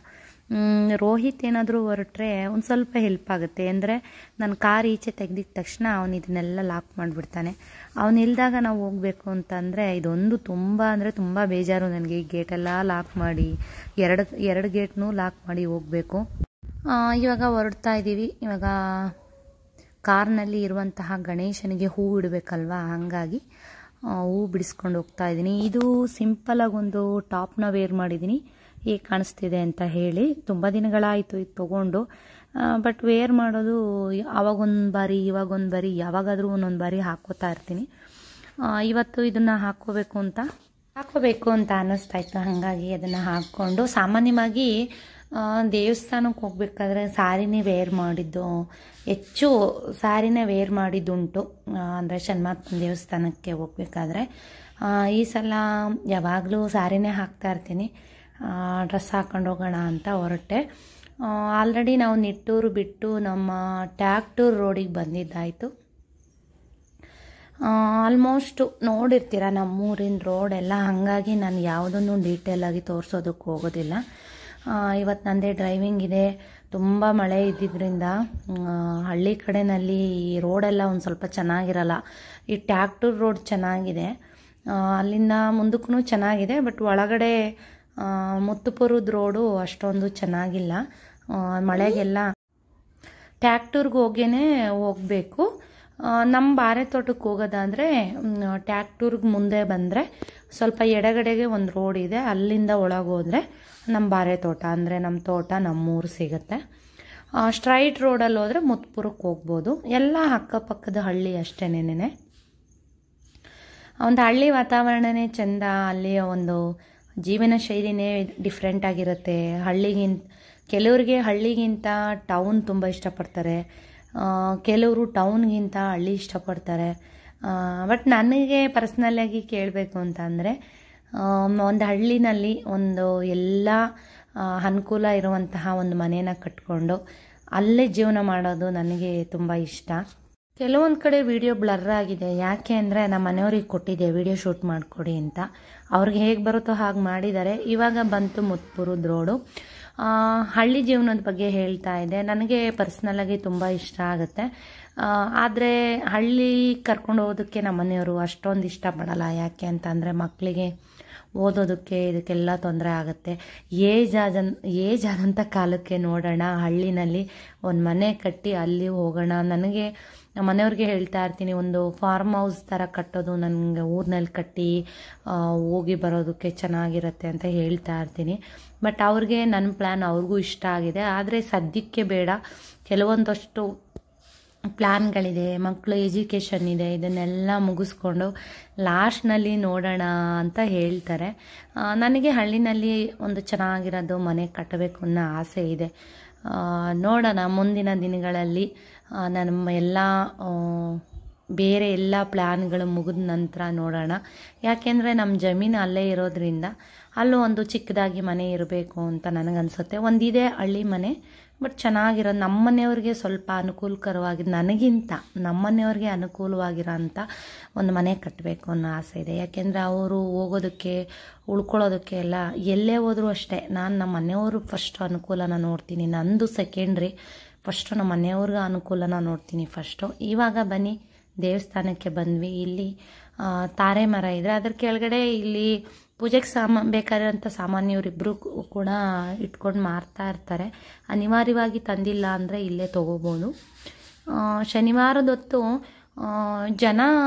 ರೋಹಿತ್ ಏನಾದರೂ ಹೊರಟ್ರೆ ಒಂದು ಸ್ವಲ್ಪ ಹೆಲ್ಪ್ ಆಗುತ್ತೆ. ಅಂದರೆ ನನ್ನ ಕಾರ್ ಈಚೆ ತೆಗೆದಿದ್ದ ತಕ್ಷಣ ಅವನು ಇದನ್ನೆಲ್ಲ ಲಾಕ್ ಮಾಡಿಬಿಡ್ತಾನೆ. ಅವನಿಲ್ದಾಗ ನಾವು ಹೋಗಬೇಕು ಅಂತಂದರೆ ಇದೊಂದು ತುಂಬ ಅಂದರೆ ತುಂಬ ಬೇಜಾರು ನನಗೆ. ಈ ಗೇಟೆಲ್ಲ ಲಾಕ್ ಮಾಡಿ, ಎರಡು ಗೇಟ್ನೂ ಲಾಕ್ ಮಾಡಿ ಹೋಗಬೇಕು. ಇವಾಗ ಹೊರಡ್ತಾ ಇದ್ದೀವಿ. ಇವಾಗ ಕಾರ್ನಲ್ಲಿ ಇರುವಂತಹ ಗಣೇಶನಿಗೆ ಹೂವು ಇಡಬೇಕಲ್ವ, ಹಾಗಾಗಿ ಹೂ ಬಿಡಿಸ್ಕೊಂಡು ಹೋಗ್ತಾ ಇದ್ದೀನಿ. ಇದು ಸಿಂಪಲಾಗಿ ಒಂದು ಟಾಪ್ನ ವೇರ್ ಮಾಡಿದ್ದೀನಿ, ಹೇಗೆ ಕಾಣಿಸ್ತಿದೆ ಅಂತ ಹೇಳಿ. ತುಂಬ ದಿನಗಳಾಯಿತು ಇದು ತೊಗೊಂಡು, ಬಟ್ ವೇರ್ ಮಾಡೋದು ಆವಾಗೊಂದು ಬಾರಿ ಇವಾಗೊಂದು ಬಾರಿ, ಯಾವಾಗಾದರೂ ಒಂದೊಂದು ಬಾರಿ ಹಾಕ್ಕೋತಾ ಇರ್ತೀನಿ. ಇವತ್ತು ಇದನ್ನು ಹಾಕ್ಕೋಬೇಕು ಅಂತ ಅನ್ನಿಸ್ತಾ ಇತ್ತು, ಹಾಗಾಗಿ ಅದನ್ನು ಹಾಕ್ಕೊಂಡು ಸಾಮಾನ್ಯವಾಗಿ ದೇವಸ್ಥಾನಕ್ಕೆ ಹೋಗ್ಬೇಕಾದ್ರೆ ಸಾರಿನೇ ವೇರ್ ಮಾಡಿದ್ದು, ಹೆಚ್ಚು ಸಾರಿನೇ ವೇರ್ ಮಾಡಿದ್ದುಂಟು. ಅಂದರೆ ಶನ್ಮಾತ್ಮನ ದೇವಸ್ಥಾನಕ್ಕೆ ಹೋಗ್ಬೇಕಾದ್ರೆ ಈ ಸಲ ಯಾವಾಗಲೂ ಸಾರಿನೇ ಹಾಕ್ತಾ ಇರ್ತೀನಿ. ಡ್ರೆಸ್ ಹಾಕೊಂಡು ಹೋಗೋಣ ಅಂತ ಹೊರಟೆ. ಆಲ್ರೆಡಿ ನಾವು ನಿಟ್ಟೂರು ಬಿಟ್ಟು ನಮ್ಮ ಟ್ಯಾಕ್ಟೂರ್ ರೋಡಿಗೆ ಬಂದಿದ್ದಾಯಿತು. ಆಲ್ಮೋಸ್ಟು ನೋಡಿರ್ತೀರ ನಮ್ಮೂರಿನ ರೋಡೆಲ್ಲ, ಹಾಗಾಗಿ ನಾನು ಯಾವುದನ್ನು ಡೀಟೇಲಾಗಿ ತೋರಿಸೋದಕ್ಕೆ ಹೋಗೋದಿಲ್ಲ. ಇವತ್ತು ನನ್ನದೇ ಡ್ರೈವಿಂಗ್ ಇದೆ. ತುಂಬ ಮಳೆ ಇದ್ದಿದ್ದರಿಂದ ಹಳ್ಳಿ ಕಡೆಯಲ್ಲಿ ಈ ರೋಡೆಲ್ಲ ಒಂದು ಸ್ವಲ್ಪ ಚೆನ್ನಾಗಿರಲ್ಲ. ಈ ಟ್ಯಾಕ್ಟೂರ್ ರೋಡ್ ಚೆನ್ನಾಗಿದೆ, ಅಲ್ಲಿಂದ ಮುಂದಕ್ಕೂ ಚೆನ್ನಾಗಿದೆ, ಬಟ್ ಒಳಗಡೆ ಮುತ್ತುಪುರದ ರೋಡು ಅಷ್ಟೊಂದು ಚೆನ್ನಾಗಿಲ್ಲ. ಮಳೆಗೆಲ್ಲ ಟ್ಯಾಕ್ಟೂರ್ಗೆ ಹೋಗೇ ಹೋಗಬೇಕು. ನಮ್ಮ ಬಾರೆ ತೋಟಕ್ಕೆ ಹೋಗೋದಾದರೆ ಟ್ಯಾಕ್ಟೂರ್ಗೆ ಮುಂದೆ ಬಂದರೆ ಸ್ವಲ್ಪ ಎಡಗಡೆಗೆ ಒಂದು ರೋಡ್ ಇದೆ, ಅಲ್ಲಿಂದ ಒಳಗೆ ಹೋದರೆ ನಮ್ಮ ಬಾರೆ ತೋಟ, ಅಂದರೆ ನಮ್ಮ ತೋಟ ನಮ್ಮೂರು ಸಿಗುತ್ತೆ. ಸ್ಟ್ರೈಟ್ ರೋಡಲ್ಲಿ ಹೋದರೆ ಮುತ್ತುಪುರಕ್ಕೆ ಹೋಗ್ಬೋದು. ಎಲ್ಲ ಅಕ್ಕಪಕ್ಕದ ಹಳ್ಳಿ ಅಷ್ಟೇನೇನೆ. ಒಂದು ಹಳ್ಳಿ ವಾತಾವರಣನೇ ಚೆಂದ. ಅಲ್ಲಿಯ ಒಂದು ಜೀವನ ಶೈಲಿನೇ ಡಿಫ್ರೆಂಟ್ ಆಗಿರುತ್ತೆ. ಕೆಲವ್ರಿಗೆ ಹಳ್ಳಿಗಿಂತ ಟೌನ್ ತುಂಬ ಇಷ್ಟಪಡ್ತಾರೆ, ಕೆಲವರು ಟೌನ್ಗಿಂತ ಹಳ್ಳಿ ಇಷ್ಟಪಡ್ತಾರೆ. ಬಟ್ ನನಗೆ ಪರ್ಸ್ನಲ್ಲಾಗಿ ಕೇಳಬೇಕು ಅಂತಂದರೆ ಒಂದು ಹಳ್ಳಿನಲ್ಲಿ ಒಂದು ಎಲ್ಲ ಅನುಕೂಲ ಇರುವಂತಹ ಒಂದು ಮನೇನ ಕಟ್ಕೊಂಡು ಅಲ್ಲೇ ಜೀವನ ಮಾಡೋದು ನನಗೆ ತುಂಬ ಇಷ್ಟ. ಕೆಲವೊಂದು ಕಡೆ ವಿಡಿಯೋ ಬ್ಲರ್ ಆಗಿದೆ, ಯಾಕೆ ಅಂದರೆ ನಮ್ಮ ಮನೆಯವ್ರಿಗೆ ಕೊಟ್ಟಿದ್ದೆ ವಿಡಿಯೋ ಶೂಟ್ ಮಾಡಿಕೊಡಿ ಅಂತ. ಅವ್ರಿಗೆ ಹೇಗೆ ಬರುತ್ತೋ ಹಾಗೆ ಮಾಡಿದ್ದಾರೆ. ಇವಾಗ ಬಂತು ಮುತ್ಪುರದ ರೋಡು. ಹಳ್ಳಿ ಜೀವನದ ಬಗ್ಗೆ ಹೇಳ್ತಾ ಇದೆ. ನನಗೆ ಪರ್ಸ್ನಲಾಗಿ ತುಂಬ ಇಷ್ಟ ಆಗುತ್ತೆ. ಆದರೆ ಹಳ್ಳಿ ಕರ್ಕೊಂಡು ಹೋಗೋದಕ್ಕೆ ನಮ್ಮ ಮನೆಯವರು ಅಷ್ಟೊಂದು ಇಷ್ಟಪಡಲ್ಲ. ಯಾಕೆ ಅಂತಂದರೆ ಮಕ್ಕಳಿಗೆ ಓದೋದಕ್ಕೆ ಇದಕ್ಕೆಲ್ಲ ತೊಂದರೆ ಆಗುತ್ತೆ. ಏಜ್ ಆದಂಥ ಕಾಲಕ್ಕೆ ನೋಡೋಣ, ಹಳ್ಳಿನಲ್ಲಿ ಒಂದು ಮನೆ ಕಟ್ಟಿ ಅಲ್ಲಿ ಹೋಗೋಣ. ನನಗೆ ನಮ್ಮ ಮನೆಯವ್ರಿಗೆ ಹೇಳ್ತಾ ಇರ್ತೀನಿ, ಒಂದು ಫಾರ್ಮ್ ಹೌಸ್ ಥರ ಕಟ್ಟೋದು ನನಗೆ ಊರಿನಲ್ಲಿ ಕಟ್ಟಿ ಹೋಗಿ ಬರೋದಕ್ಕೆ ಚೆನ್ನಾಗಿರುತ್ತೆ ಅಂತ ಹೇಳ್ತಾ ಇರ್ತೀನಿ. ಬಟ್ ಅವ್ರಿಗೆ ನನ್ನ ಪ್ಲ್ಯಾನ್ ಅವ್ರಿಗೂ ಇಷ್ಟ ಆಗಿದೆ. ಆದರೆ ಸದ್ಯಕ್ಕೆ ಬೇಡ, ಕೆಲವೊಂದಷ್ಟು ಪ್ಲ್ಯಾನ್ಗಳಿದೆ, ಮಕ್ಕಳು ಎಜುಕೇಷನ್ ಇದೆ, ಇದನ್ನೆಲ್ಲ ಮುಗಿಸ್ಕೊಂಡು ಲಾಸ್ಟ್ನಲ್ಲಿ ನೋಡೋಣ ಅಂತ ಹೇಳ್ತಾರೆ. ನನಗೆ ಹಳ್ಳಿನಲ್ಲಿ ಒಂದು ಚೆನ್ನಾಗಿರೋದು ಮನೆ ಕಟ್ಟಬೇಕು ಅನ್ನೋ ಆಸೆ ಇದೆ. ನೋಡೋಣ ಮುಂದಿನ ದಿನಗಳಲ್ಲಿ ನಮ್ಮ ಎಲ್ಲ ಬೇರೆ ಎಲ್ಲ ಪ್ಲ್ಯಾನ್ಗಳು ಮುಗಿದ ನಂತರ ನೋಡೋಣ. ಯಾಕೆಂದರೆ ನಮ್ಮ ಜಮೀನು ಅಲ್ಲೇ ಇರೋದ್ರಿಂದ ಅಲ್ಲೂ ಒಂದು ಚಿಕ್ಕದಾಗಿ ಮನೆ ಇರಬೇಕು ಅಂತ ನನಗನ್ಸುತ್ತೆ. ಒಂದಿದೆ ಹಳ್ಳಿ ಮನೆ, ಬಟ್ ಚೆನ್ನಾಗಿರೋ ನಮ್ಮನೆಯವ್ರಿಗೆ ಸ್ವಲ್ಪ ಅನುಕೂಲಕರವಾಗಿ, ನನಗಿಂತ ನಮ್ಮನೆಯವ್ರಿಗೆ ಅನುಕೂಲವಾಗಿರೋ ಅಂಥ ಒಂದು ಮನೆ ಕಟ್ಟಬೇಕು ಅನ್ನೋ ಆಸೆ ಇದೆ. ಯಾಕೆಂದರೆ ಅವರು ಹೋಗೋದಕ್ಕೆ ಉಳ್ಕೊಳ್ಳೋದಕ್ಕೆ ಎಲ್ಲ ಎಲ್ಲೇ ಹೋದರೂ ಅಷ್ಟೇ, ನಾನು ನಮ್ಮ ಮನೆಯವರು ಫಸ್ಟ್ ಅನುಕೂಲನ ನೋಡ್ತೀನಿ, ನಂದು ಸೆಕೆಂಡ್ರಿ. ಫಸ್ಟು ನಮ್ಮ ಮನೆಯವ್ರಿಗೆ ಅನುಕೂಲನ ನೋಡ್ತೀನಿ ಫಸ್ಟು. ಇವಾಗ ಬನ್ನಿ ದೇವಸ್ಥಾನಕ್ಕೆ ಬಂದ್ವಿ. ಇಲ್ಲಿ ತಾರೆ ಮರ ಇದೆ, ಅದ್ರ ಕೆಳಗಡೆ ಇಲ್ಲಿ ಪೂಜೆಗೆ ಬೇಕಾಗಿರೋಂಥ ಸಾಮಾನ್ಯ ಇವರಿಬ್ಬರು ಕೂಡ ಇಟ್ಕೊಂಡು ಮಾರ್ತಾ ಇರ್ತಾರೆ. ಅನಿವಾರ್ಯವಾಗಿ ತಂದಿಲ್ಲ ಅಂದರೆ ಇಲ್ಲೇ ತೊಗೋಬೋದು. ಶನಿವಾರದ ಹೊತ್ತು ಜನ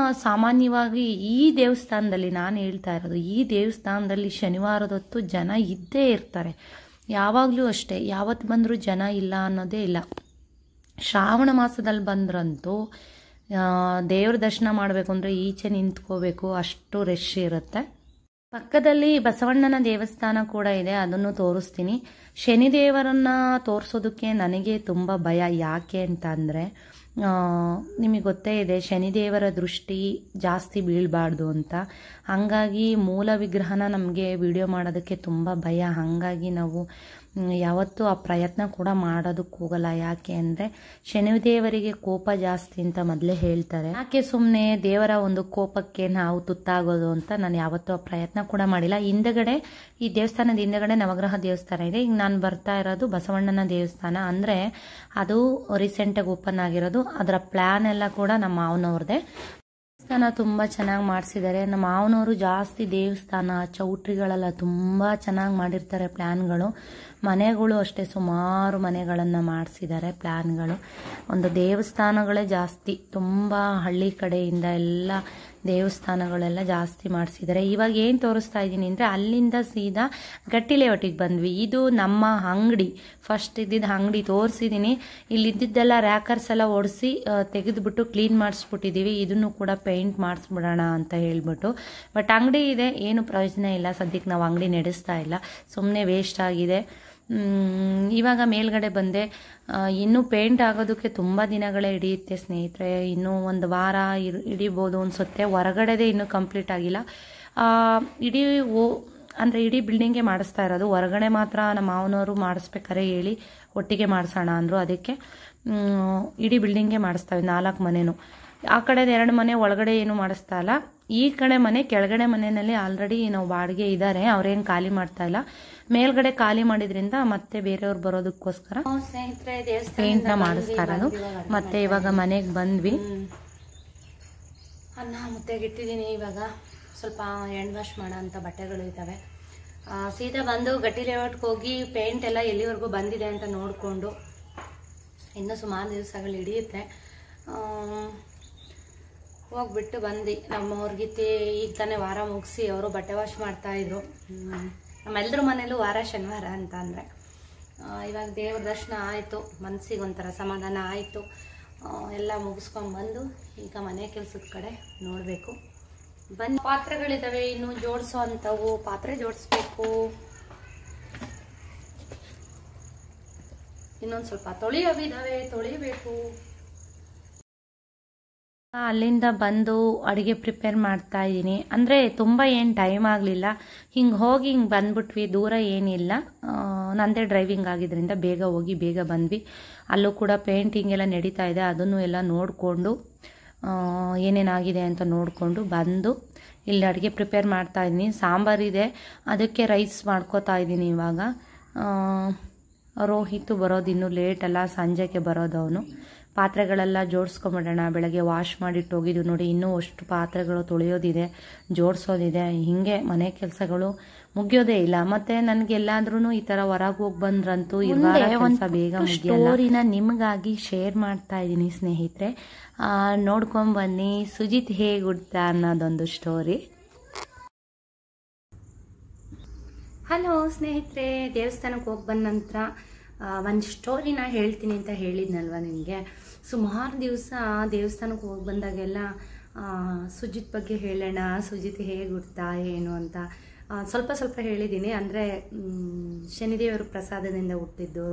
ಸಾಮಾನ್ಯವಾಗಿ ಈ ದೇವಸ್ಥಾನದಲ್ಲಿ, ನಾನು ಹೇಳ್ತಾ ಇರೋದು ಈ ದೇವಸ್ಥಾನದಲ್ಲಿ ಶನಿವಾರದ ಹೊತ್ತು ಜನ ಇದ್ದೇ ಇರ್ತಾರೆ. ಯಾವಾಗಲೂ ಅಷ್ಟೇ, ಯಾವತ್ತು ಬಂದರೂ ಜನ ಇಲ್ಲ ಅನ್ನೋದೇ ಇಲ್ಲ. ಶ್ರಾವಣ ಮಾಸದಲ್ಲಿ ಬಂದ್ರಂತೂ ದೇವ್ರ ದರ್ಶನ ಮಾಡಬೇಕು ಅಂದರೆ ಈಚೆ ನಿಂತ್ಕೋಬೇಕು, ಅಷ್ಟು ರಶ್ ಇರುತ್ತೆ. ಪಕ್ಕದಲ್ಲಿ ಬಸವಣ್ಣನ ದೇವಸ್ಥಾನ ಕೂಡ ಇದೆ, ಅದನ್ನು ತೋರಿಸ್ತೀನಿ. ಶನಿದೇವರನ್ನ ತೋರಿಸೋದಕ್ಕೆ ನನಗೆ ತುಂಬ ಭಯ. ಯಾಕೆ ಅಂತ ಅಂದರೆ ನಿಮಗೆ ಗೊತ್ತೇ ಇದೆ, ಶನಿದೇವರ ದೃಷ್ಟಿ ಜಾಸ್ತಿ ಬೀಳಬಾರ್ದು ಅಂತ. ಹಾಗಾಗಿ ಮೂಲ ವಿಗ್ರಹನ ನಮಗೆ ವಿಡಿಯೋ ಮಾಡೋದಕ್ಕೆ ತುಂಬ ಭಯ. ಹಾಗಾಗಿ ನಾವು ಯಾವತ್ತೂ ಆ ಪ್ರಯತ್ನ ಕೂಡ ಮಾಡೋದಕ್ಕೆ ಹೋಗಲ್ಲ. ಯಾಕೆ ಅಂದರೆ ಶನಿದೇವರಿಗೆ ಕೋಪ ಜಾಸ್ತಿ ಅಂತ ಮೊದಲೇ ಹೇಳ್ತಾರೆ. ಯಾಕೆ ಸುಮ್ಮನೆ ದೇವರ ಒಂದು ಕೋಪಕ್ಕೆ ನಾವು ತುತ್ತಾಗೋದು ಅಂತ ನಾನು ಯಾವತ್ತೂ ಆ ಪ್ರಯತ್ನ ಕೂಡ ಮಾಡಿಲ್ಲ. ಹಿಂದಗಡೆ ಈ ದೇವಸ್ಥಾನದ ಹಿಂದಗಡೆ ನವಗ್ರಹ ದೇವಸ್ಥಾನ ಇದೆ. ಈಗ ನಾನು ಬರ್ತಾ ಇರೋದು ಬಸವಣ್ಣನ ದೇವಸ್ಥಾನ. ಅಂದರೆ ಅದು ರೀಸೆಂಟಾಗಿ ಓಪನ್ ಆಗಿರೋದು. ಅದರ ಪ್ಲ್ಯಾನ್ ಎಲ್ಲ ಕೂಡ ನಮ್ಮ ಮಾವನವ್ರದೇ. ದೇವಸ್ಥಾನ ತುಂಬ ಚೆನ್ನಾಗಿ ಮಾಡಿಸಿದ್ದಾರೆ. ನಮ್ಮ ಮಾವನವರು ಜಾಸ್ತಿ ದೇವಸ್ಥಾನ ಚೌಟ್ರಿಗಳೆಲ್ಲ ತುಂಬ ಚೆನ್ನಾಗಿ ಮಾಡಿರ್ತಾರೆ ಪ್ಲ್ಯಾನ್ಗಳು. ಮನೆಗಳು ಅಷ್ಟೇ, ಸುಮಾರು ಮನೆಗಳನ್ನು ಮಾಡಿಸಿದ್ದಾರೆ ಪ್ಲ್ಯಾನ್ಗಳು. ಒಂದು ದೇವಸ್ಥಾನಗಳೇ ಜಾಸ್ತಿ, ತುಂಬ ಹಳ್ಳಿ ಕಡೆಯಿಂದ ಎಲ್ಲ ದೇವಸ್ಥಾನಗಳೆಲ್ಲ ಜಾಸ್ತಿ ಮಾಡಿಸಿದ್ದಾರೆ. ಇವಾಗ ಏನು ತೋರಿಸ್ತಾ ಇದ್ದೀನಿ ಅಂದರೆ ಅಲ್ಲಿಂದ ಸೀದಾ ಗಟ್ಟಿ ಲೇಔಟಿಗೆ ಬಂದ್ವಿ. ಇದು ನಮ್ಮ ಅಂಗಡಿ, ಫಸ್ಟ್ ಇದ್ದಿದ್ದು ಅಂಗಡಿ ತೋರಿಸಿದ್ದೀನಿ. ಇಲ್ಲಿದ್ದೆಲ್ಲ ರ್ಯಾಕರ್ಸ್ ಎಲ್ಲ ಒಡಿಸಿ ತೆಗೆದುಬಿಟ್ಟು ಕ್ಲೀನ್ ಮಾಡಿಸ್ಬಿಟ್ಟಿದ್ದೀವಿ. ಇದನ್ನು ಕೂಡ ಪೇಂಟ್ ಮಾಡಿಸ್ಬಿಡೋಣ ಅಂತ ಹೇಳ್ಬಿಟ್ಟು. ಬಟ್ ಅಂಗಡಿ ಇದೆ, ಏನು ಪ್ರಯೋಜನ ಇಲ್ಲ. ಸದ್ಯಕ್ಕೆ ನಾವು ಅಂಗಡಿ ನಡೆಸ್ತಾ ಇಲ್ಲ, ಸುಮ್ಮನೆ ವೇಸ್ಟ್ ಆಗಿದೆ. ಇವಾಗ ಮೇಲ್ಗಡೆ ಬಂದೆ. ಇನ್ನೂ ಪೇಂಟ್ ಆಗೋದಕ್ಕೆ ತುಂಬ ದಿನಗಳೇ ಹಿಡಿಯುತ್ತೆ ಸ್ನೇಹಿತರೆ. ಇನ್ನೂ ಒಂದು ವಾರ ಹಿಡಿಬೋದು ಅನಿಸುತ್ತೆ. ಹೊರಗಡೆದೇ ಇನ್ನೂ ಕಂಪ್ಲೀಟ್ ಆಗಿಲ್ಲ. ಇಡೀ ಬಿಲ್ಡಿಂಗೇ ಮಾಡಿಸ್ತಾ ಇರೋದು. ಹೊರಗಡೆ ಮಾತ್ರ ನಮ್ಮ ಮಾವನವರು ಮಾಡಿಸ್ಬೇಕಾರೆ ಹೇಳಿ ಒಟ್ಟಿಗೆ ಮಾಡಿಸೋಣ ಅಂದರು. ಅದಕ್ಕೆ ಇಡೀ ಬಿಲ್ಡಿಂಗೇ ಮಾಡಿಸ್ತಾವೆ, 4 ಮನೆನೂ. ಆ ಕಡೆದು 2 ಮನೆ ಒಳಗಡೆ ಏನು ಮಾಡಿಸ್ತಾ ಇಲ್ಲ. ಈ ಕಡೆ ಮನೆ ಕೆಳಗಡೆ ಮನೆಯಲ್ಲಿ ಆಲ್ರೆಡಿ ನಾವು ಬಾಡಿಗೆ ಇದ್ದಾರೆ, ಅವ್ರೇನು ಖಾಲಿ ಮಾಡ್ತಾ ಇಲ್ಲ. ಮೇಲ್ಗಡೆ ಖಾಲಿ ಮಾಡಿದ್ರಿಂದ ಮತ್ತೆ ಬೇರೆಯವ್ರು ಬರೋದಕ್ಕೋಸ್ಕರ ಸ್ನೇಹಿತರೆ ಪೇಂಟ್ನ ಮಾಡಿಸ್ತಾ ಇರೋದು. ಮತ್ತೆ ಇವಾಗ ಮನೆಗೆ ಬಂದ್ವಿ. ಅನ್ನ ಮುದ್ದೆಗೆ ಇಟ್ಟಿದ್ದೀನಿ. ಇವಾಗ ಸ್ವಲ್ಪ ಹ್ಯಾಂಡ್ ವಾಶ್ ಮಾಡೋ ಅಂಥ ಬಟ್ಟೆಗಳು ಇದ್ದಾವೆ. ಸೀದಾ ಬಂದು ಗಟ್ಟಿ ಲೇಔಟ್ಗೆ ಹೋಗಿ ಪೇಂಟ್ ಎಲ್ಲ ಎಲ್ಲಿವರೆಗೂ ಬಂದಿದೆ ಅಂತ ನೋಡಿಕೊಂಡು, ಇನ್ನೂ ಸುಮಾರು ದಿವಸಗಳು ಹಿಡಿಯುತ್ತೆ, ಹೋಗ್ಬಿಟ್ಟು ಬಂದು ನಮ್ಮವ್ರಿಗೆ ಈಗ ತಾನೇ ವಾರ ಮುಗಿಸಿ ಅವರು ಬಟ್ಟೆ ವಾಶ್ ಮಾಡ್ತಾಯಿದ್ರು. ನಮ್ಮೆಲ್ಲರ ಮನೇಲೂ ವಾರ ಶನಿವಾರ ಅಂತ ಅಂದರೆ ಇವಾಗ ದೇವ್ರ ದರ್ಶನ ಆಯಿತು, ಮನಸ್ಸಿಗೆ ಒಂಥರ ಸಮಾಧಾನ ಆಯಿತು. ಎಲ್ಲ ಮುಗಿಸ್ಕೊಂಡ್ಬಂದು ಈಗ ಮನೆ ಕೆಲಸದ ಕಡೆ ನೋಡಬೇಕು. ಬಂದು ಪಾತ್ರೆಗಳಿದ್ದಾವೆ, ಇನ್ನು ಜೋಡಿಸೋ ಅಂಥವು ಪಾತ್ರೆ ಜೋಡಿಸ್ಬೇಕು. ಇನ್ನೊಂದು ಸ್ವಲ್ಪ ತೊಳೆಯೋವಿದ್ದಾವೆ, ತೊಳಿಬೇಕು. ಅಲ್ಲಿಂದ ಬಂದು ಅಡುಗೆ ಪ್ರಿಪೇರ್ ಮಾಡ್ತಾ ಇದ್ದೀನಿ. ಅಂದರೆ ತುಂಬ ಏನು ಟೈಮ್ ಆಗಲಿಲ್ಲ, ಹಿಂಗೆ ಹೋಗಿ ಹಿಂಗೆ ಬಂದ್ಬಿಟ್ವಿ, ದೂರ ಏನಿಲ್ಲ. ನಂದೇ ಡ್ರೈವಿಂಗ್ ಆಗಿದ್ದರಿಂದ ಬೇಗ ಹೋಗಿ ಬೇಗ ಬಂದ್ವಿ. ಅಲ್ಲೂ ಕೂಡ ಪೇಂಟಿಂಗ್ ಎಲ್ಲ ನಡೀತಾ ಇದೆ, ಅದನ್ನು ಎಲ್ಲ ನೋಡಿಕೊಂಡು ಏನೇನಾಗಿದೆ ಅಂತ ನೋಡಿಕೊಂಡು ಬಂದು ಇಲ್ಲಿ ಅಡುಗೆ ಪ್ರಿಪೇರ್ ಮಾಡ್ತಾಯಿದ್ದೀನಿ. ಸಾಂಬಾರಿದೆ, ಅದಕ್ಕೆ ರೈಸ್ ಮಾಡ್ಕೋತಾ ಇದ್ದೀನಿ. ಇವಾಗ ರೋಹಿತ್ ಬರೋದು ಇನ್ನೂ ಲೇಟಲ್ಲ, ಸಂಜೆಗೆ ಬರೋದು ಅವನು. ಪಾತ್ರೆಗಳೆಲ್ಲ ಜೋಡಿಸ್ಕೊಂಬಿಡೋಣ, ಬೆಳಗ್ಗೆ ವಾಶ್ ಮಾಡಿಟ್ಟು ಹೋಗಿದ್ದು ನೋಡಿ. ಇನ್ನೂ ಅಷ್ಟು ಪಾತ್ರೆಗಳು ತೊಳೆಯೋದಿದೆ, ಜೋಡಿಸೋದಿದೆ. ಹೀಗೆ ಮನೆ ಕೆಲಸಗಳು ಮುಗಿಯೋದೇ ಇಲ್ಲ. ಮತ್ತು ನನಗೆಲ್ಲಾದ್ರೂ ಈ ಥರ ಹೊರಗೆ ಹೋಗಿ ಬಂದ್ರಂತೂ ಕೆಲಸ ಬೇಗ ಸ್ಟೋರಿನ ನಿಮಗಾಗಿ ಶೇರ್ ಮಾಡ್ತಾ ಇದ್ದೀನಿ ಸ್ನೇಹಿತರೆ, ನೋಡ್ಕೊಂಬನ್ನಿ. ಸುಜಿತ್ ಹೇಗೆ ಹುಡ್ತಾ ಅನ್ನೋದೊಂದು ಸ್ಟೋರಿ. ಹಲೋ ಸ್ನೇಹಿತರೆ, ದೇವಸ್ಥಾನಕ್ಕೆ ಹೋಗಿ ಬಂದ ನಂತರ ಒಂದು ಸ್ಟೋರಿನ ಹೇಳ್ತೀನಿ ಅಂತ ಹೇಳಿದ್ನಲ್ವ ನಿಮಗೆ. ಸುಮಾರು ದಿವಸ ದೇವಸ್ಥಾನಕ್ಕೆ ಹೋಗಿ ಬಂದಾಗೆಲ್ಲ ಸುಜಿತ್ ಬಗ್ಗೆ ಹೇಳೋಣ, ಸುಜಿತ್ ಹೇಗೆ ಹುಡ್ತಾ ಏನು ಅಂತ ಸ್ವಲ್ಪ ಸ್ವಲ್ಪ ಹೇಳಿದ್ದೀನಿ. ಅಂದರೆ ಶನಿದೇವರ ಪ್ರಸಾದದಿಂದ ಹುಟ್ಟಿದ್ದು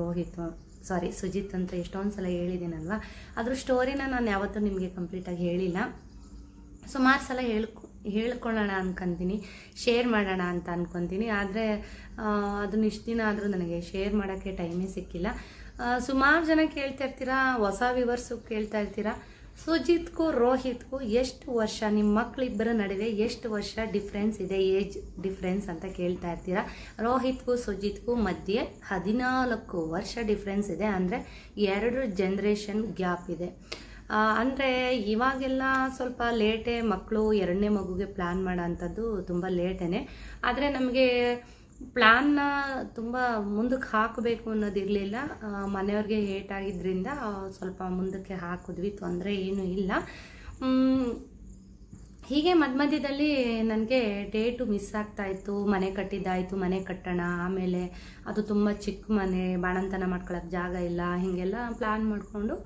ಸುಜಿತ್ ಅಂತ ಎಷ್ಟೊಂದು ಸಲ ಹೇಳಿದ್ದೀನಲ್ವ. ಅದ್ರ ಸ್ಟೋರಿನ ನಾನು ಯಾವತ್ತೂ ನಿಮಗೆ ಕಂಪ್ಲೀಟಾಗಿ ಹೇಳಿಲ್ಲ. ಸುಮಾರು ಸಲ ಹೇಳ್ಕೊಳ್ಳೋಣ ಅನ್ಕೊಂತೀನಿ, ಶೇರ್ ಮಾಡೋಣ ಅಂತ ಅನ್ಕೊತೀನಿ. ಆದರೆ ಅದನ್ನ ಇಷ್ಟು ದಿನ ಆದರೂ ನನಗೆ ಶೇರ್ ಮಾಡೋಕ್ಕೆ ಟೈಮೇ ಸಿಕ್ಕಿಲ್ಲ. ಸುಮಾರು ಜನ ಕೇಳ್ತಾ ಇರ್ತೀರಾ, ಹೊಸ ವ್ಯೂವರ್ಸು ಕೇಳ್ತಾ ಇರ್ತೀರಾ, ಸುಜಿತ್ಗೂ ರೋಹಿತ್ಗೂ ಎಷ್ಟು ವರ್ಷ, ನಿಮ್ಮ ಮಕ್ಕಳಿಬ್ಬರ ನಡುವೆ ಎಷ್ಟು ವರ್ಷ ಡಿಫ್ರೆನ್ಸ್ ಇದೆ, ಏಜ್ ಡಿಫ್ರೆನ್ಸ್ ಅಂತ ಕೇಳ್ತಾ ಇರ್ತೀರಾ. ರೋಹಿತ್ಗೂ ಸುಜಿತ್ಗೂ ಮಧ್ಯೆ 14 ವರ್ಷ ಡಿಫ್ರೆನ್ಸ್ ಇದೆ. ಅಂದರೆ 2 ಜನ್ರೇಷನ್ ಗ್ಯಾಪ್ ಇದೆ. ಅಂದರೆ ಇವಾಗೆಲ್ಲ ಸ್ವಲ್ಪ ಲೇಟೇ ಮಕ್ಕಳು 2ನೇ ಮಗುಗೆ ಪ್ಲ್ಯಾನ್ ಮಾಡೋ ಅಂಥದ್ದು ತುಂಬ ಲೇಟೇ. ಆದರೆ ನಮಗೆ ಪ್ಲ್ಯಾನ್ನ ತುಂಬ ಮುಂದಕ್ಕೆ ಹಾಕಬೇಕು ಅನ್ನೋದಿರಲಿಲ್ಲ. ಮನೆಯವ್ರಿಗೆ ಏಟಾಗಿದ್ದರಿಂದ ಸ್ವಲ್ಪ ಮುಂದಕ್ಕೆ ಹಾಕಿದ್ವಿ, ತೊಂದರೆ ಏನೂ ಇಲ್ಲ. ಹೀಗೆ ಮಧ್ಯದಲ್ಲಿ ನನಗೆ ಡೇಟು ಮಿಸ್ ಆಗ್ತಾಯಿತ್ತು. ಮನೆ ಕಟ್ಟಿದ್ದಾಯಿತು, ಮನೆ ಕಟ್ಟೋಣ, ಆಮೇಲೆ ಅದು ತುಂಬ ಚಿಕ್ಕ ಮನೆ, ಬಾಣಂತನ ಮಾಡ್ಕೊಳ್ಳೋಕೆ ಜಾಗ ಇಲ್ಲ, ಹೀಗೆಲ್ಲ ಪ್ಲ್ಯಾನ್ ಮಾಡಿಕೊಂಡು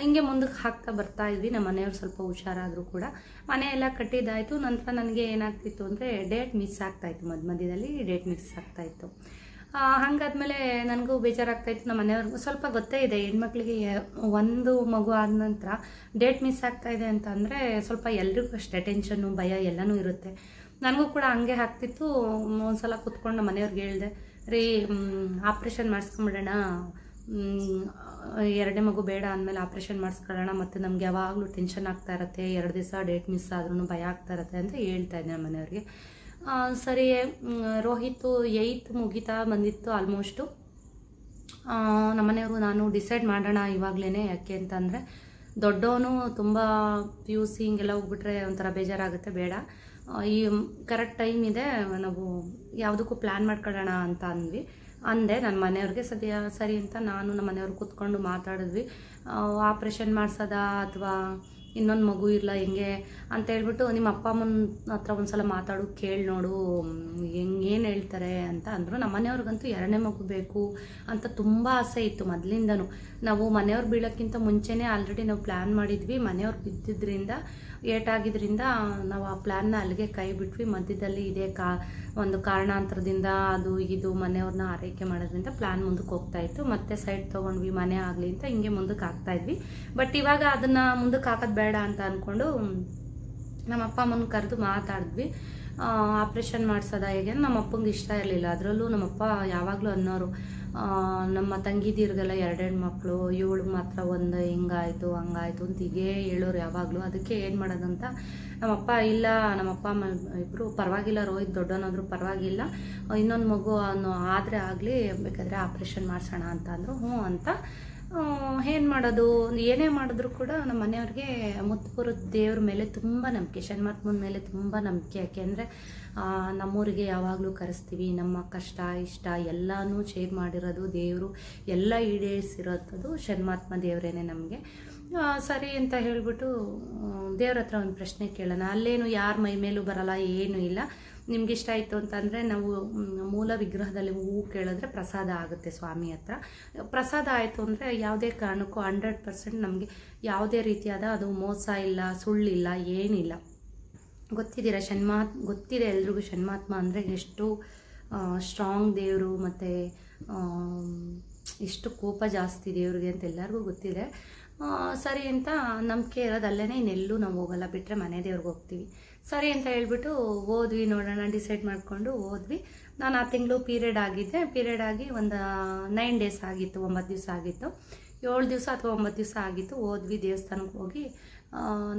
ಹಿಂಗೆ ಮುಂದಕ್ಕೆ ಹಾಕ್ತಾ ಬರ್ತಾ ಇದ್ವಿ. ನಮ್ಮ ಮನೆಯವ್ರು ಸ್ವಲ್ಪ ಹುಷಾರಾದರೂ ಕೂಡ ಮನೆ ಎಲ್ಲ ಕಟ್ಟಿದ್ದಾಯಿತು. ನಂತರ ನನಗೆ ಏನಾಗ್ತಿತ್ತು ಅಂದರೆ ಡೇಟ್ ಮಿಸ್ ಆಗ್ತಾಯಿತ್ತು, ಮಧ್ಯದಲ್ಲಿ ಡೇಟ್ ಮಿಸ್ ಆಗ್ತಾಯಿತ್ತು. ಹಾಗಾದ್ಮೇಲೆ ನನಗೂ ಬೇಜಾರಾಗ್ತಾಯಿತ್ತು. ನಮ್ಮ ಮನೆಯವ್ರಿಗೂ ಸ್ವಲ್ಪ ಗೊತ್ತೇ ಇದೆ, ಹೆಣ್ಮಕ್ಳಿಗೆ 1 ಮಗು ಆದ ನಂತರ ಡೇಟ್ ಮಿಸ್ ಆಗ್ತಾಯಿದೆ ಅಂತ ಅಂದರೆ ಸ್ವಲ್ಪ ಎಲ್ರಿಗೂ ಅಷ್ಟೇ ಟೆನ್ಷನ್ನು, ಭಯ ಎಲ್ಲನೂ ಇರುತ್ತೆ. ನನಗೂ ಕೂಡ ಹಂಗೆ ಆಗ್ತಿತ್ತು. ಒಂದ್ಸಲ ಕೂತ್ಕೊಂಡು ನಮ್ಮ ಮನೆಯವ್ರಿಗೆ ಹೇಳಿದೆ, ರೀ ಆಪ್ರೇಷನ್ ಮಾಡಿಸ್ಕೊಂಬಿಡೋಣ, 2ನೇ ಮಗು ಬೇಡ ಅಂದಮೇಲೆ ಆಪ್ರೇಷನ್ ಮಾಡಿಸ್ಕೊಳ್ಳೋಣ, ಮತ್ತು ನಮ್ಗೆ ಯಾವಾಗಲೂ ಟೆನ್ಷನ್ ಆಗ್ತಾ ಇರುತ್ತೆ, 2 ದಿವಸ ಡೇಟ್ ಮಿಸ್ ಆದ್ರೂ ಭಯ ಆಗ್ತಾ ಇರುತ್ತೆ ಅಂತ ಹೇಳ್ತಾ ಇದ್ದೆ ನಮ್ಮ ಮನೆಯವ್ರಿಗೆ. ಸರಿ, ರೋಹಿತ್ 8th ಮುಗಿತಾ ಬಂದಿತ್ತು ಆಲ್ಮೋಸ್ಟು. ನಮ್ಮನೆಯವರು ನಾನು ಡಿಸೈಡ್ ಮಾಡೋಣ ಇವಾಗಲೇ, ಯಾಕೆ ಅಂತಂದರೆ ದೊಡ್ಡವನು ತುಂಬ PUC ಹಿಂಗೆಲ್ಲ ಹೋಗ್ಬಿಟ್ರೆ ಒಂಥರ ಬೇಜಾರಾಗುತ್ತೆ, ಬೇಡ, ಈ ಕರೆಕ್ಟ್ ಟೈಮ್ ಇದೆ, ನಾವು ಯಾವುದಕ್ಕೂ ಪ್ಲ್ಯಾನ್ ಮಾಡ್ಕೊಳ್ಳೋಣ ಅಂತ ಅಂದೆ ನನ್ನ ಮನೆಯವ್ರಿಗೆ. ಸರಿ ಅಂತ ನಾನು ನಮ್ಮ ಮನೆಯವ್ರು ಕೂತ್ಕೊಂಡು ಮಾತಾಡಿದ್ವಿ. ಆಪ್ರೇಷನ್ ಮಾಡಿಸೋದಾ ಅಥವಾ ಇನ್ನೊಂದು ಮಗು ಇಲ್ಲ ಹೆಂಗೆ ಅಂತ ಹೇಳ್ಬಿಟ್ಟು, ನಿಮ್ಮ ಅಪ್ಪ ಅಮ್ಮನ ಹತ್ರ ಒಂದ್ಸಲ ಮಾತಾಡು, ಕೇಳಿ ನೋಡು ಏನು ಹೇಳ್ತಾರೆ ಅಂತ ಅಂದರು. ನಮ್ಮ ಮನೆಯವ್ರಿಗಂತೂ 2ನೇ ಮಗು ಬೇಕು ಅಂತ ತುಂಬ ಆಸೆ ಇತ್ತು ಮೊದಲಿಂದನೂ. ನಾವು ಮನೆಯವ್ರು ಬೀಳೋಕ್ಕಿಂತ ಮುಂಚೆನೇ ಆಲ್ರೆಡಿ ನಾವು ಪ್ಲ್ಯಾನ್ ಮಾಡಿದ್ವಿ. ಮನೆಯವ್ರು ಬಿದ್ದಿದ್ದರಿಂದ, ಏಟಾಗಿದ್ದರಿಂದ ನಾವು ಆ ಪ್ಲ್ಯಾನ್ನ ಅಲ್ಲಿಗೆ ಕೈ ಬಿಟ್ವಿ. ಮಧ್ಯದಲ್ಲಿ ಇದೇ ಒಂದು ಕಾರಣಾಂತರದಿಂದ ಅದು ಇದು ಮನೆಯವ್ರನ್ನ ಆರೈಕೆ ಮಾಡೋದ್ರಿಂದ ಪ್ಲ್ಯಾನ್ ಮುಂದಕ್ಕೆ ಹೋಗ್ತಾಯಿತ್ತು. ಮತ್ತೆ ಸೈಡ್ ತೊಗೊಂಡ್ವಿ, ಮನೆ ಆಗಲಿ ಅಂತ ಹಿಂಗೆ ಮುಂದಕ್ಕೆ ಹಾಕ್ತಾಯಿದ್ವಿ. ಬಟ್ ಇವಾಗ ಅದನ್ನು ಮುಂದಕ್ಕೆ ಹಾಕೋದು ಬೇಡ ಅಂತ ಅಂದ್ಕೊಂಡು ನಮ್ಮ ಅಪ್ಪ ಅಮ್ಮನ ಕರೆದು ಮಾತಾಡಿದ್ವಿ. ಆಪ್ರೇಷನ್ ಮಾಡಿಸೋದ ಹೇಗೆ, ನಮ್ಮ ಅಪ್ಪಂಗೆ ಇಷ್ಟ ಇರಲಿಲ್ಲ. ಅದರಲ್ಲೂ ನಮ್ಮಪ್ಪ ಯಾವಾಗಲೂ ಅನ್ನೋರು, ನಮ್ಮ ತಂಗಿದಿರಿಗೆಲ್ಲ 2 ಮಕ್ಕಳು, ಇವಳಿಗೆ ಮಾತ್ರ ಒಂದು ಹಿಂಗಾಯಿತು ಹಂಗಾಯಿತು ಅಂತ ಹೀಗೆ ಹೇಳೋರು ಯಾವಾಗಲೂ. ಅದಕ್ಕೆ ಏನು ಮಾಡೋದಂತ ನಮ್ಮಪ್ಪ, ಇಲ್ಲ ನಮ್ಮಪ್ಪ ಅಮ್ಮ ಇಬ್ಬರು ಪರವಾಗಿಲ್ಲ, ರೋಹಿತ್ ದೊಡ್ಡವನಾದರೂ ಪರವಾಗಿಲ್ಲ, ಇನ್ನೊಂದು ಮಗು ಆದರೆ ಆಗಲಿ, ಬೇಕಾದರೆ ಆಪ್ರೇಷನ್ ಮಾಡಿಸೋಣ ಅಂತ ಅಂದರು. ಹ್ಞೂ ಅಂತ ಏನು ಮಾಡೋದು, ಏನೇ ಮಾಡಿದ್ರು ಕೂಡ ನಮ್ಮ ಮನೆಯವ್ರಿಗೆ ಮುತ್ತುಪುರದ ದೇವ್ರ ಮೇಲೆ ತುಂಬ ನಂಬಿಕೆ, ಶನ್ಮಾತ್ಮನ ಮೇಲೆ ತುಂಬ ನಂಬಿಕೆ. ಯಾಕೆಂದರೆ ನಮ್ಮೂರಿಗೆ ಯಾವಾಗಲೂ ಕರೆಸ್ತೀವಿ, ನಮ್ಮ ಕಷ್ಟ ಇಷ್ಟ ಎಲ್ಲನೂ ಶೇರ್ ಮಾಡಿರೋದು ದೇವರು, ಎಲ್ಲ ಈಡೇರಿಸಿರೋದು ಶನ್ಮಾತ್ಮ ದೇವರೇನೆ ನಮಗೆ. ಸರಿ ಅಂತ ಹೇಳಿಬಿಟ್ಟು ದೇವ್ರ ಹತ್ರ ಒಂದು ಪ್ರಶ್ನೆ ಕೇಳೋಣ, ಅಲ್ಲೇನು ಯಾರ ಮೈ ಮೇಲೂ ಬರಲ್ಲ, ಏನೂ ಇಲ್ಲ, ನಿಮ್ಗೆ ಇಷ್ಟ ಆಯಿತು ಅಂತಂದರೆ ನಾವು ಮೂಲ ವಿಗ್ರಹದಲ್ಲಿ ಹೂವು ಕೇಳಿದ್ರೆ ಪ್ರಸಾದ ಆಗುತ್ತೆ ಸ್ವಾಮಿ ಹತ್ರ. ಪ್ರಸಾದ ಆಯಿತು ಅಂದರೆ ಯಾವುದೇ ಕಾರಣಕ್ಕೂ 100% ನಮಗೆ ಯಾವುದೇ ರೀತಿಯಾದ ಅದು ಮೋಸ ಇಲ್ಲ, ಸುಳ್ಳಿಲ್ಲ, ಏನಿಲ್ಲ. ಗೊತ್ತಿದ್ದೀರಾ ಗೊತ್ತಿದೆ ಎಲ್ರಿಗೂ ಶನ್ಮಾತ್ಮ ಅಂದರೆ ಎಷ್ಟು ಸ್ಟ್ರಾಂಗ್ ದೇವರು, ಮತ್ತು ಎಷ್ಟು ಕೋಪ ಜಾಸ್ತಿ ದೇವ್ರಿಗೆ ಅಂತ ಎಲ್ಲರಿಗೂ ಗೊತ್ತಿದೆ. ಸರಿ ಅಂತ ನಂಬಿಕೆ ಇರೋದು ಅಲ್ಲೇ, ಇನ್ನೆಲ್ಲೂ ನಾವು ಹೋಗಲ್ಲ, ಬಿಟ್ಟರೆ ಮನೆ ದೇವ್ರಿಗೆ ಹೋಗ್ತೀವಿ. ಸರಿ ಅಂತ ಹೇಳ್ಬಿಟ್ಟು ಹೋದ್ವಿ, ನೋಡೋಣ ಡಿಸೈಡ್ ಮಾಡಿಕೊಂಡು ಹೋದ್ವಿ. ನಾನು ಆ ತಿಂಗಳು ಪೀರಿಯಡ್ ಆಗಿದ್ದೆ. ಪೀರಿಯಡ್ ಆಗಿ ಒಂದು 9 ಡೇಸ್ ಆಗಿತ್ತು, 9 ದಿವಸ ಆಗಿತ್ತು, 7 ದಿವಸ ಅಥವಾ 9 ದಿವಸ ಆಗಿತ್ತು. ಹೋದ್ವಿ ದೇವಸ್ಥಾನಕ್ಕೆ ಹೋಗಿ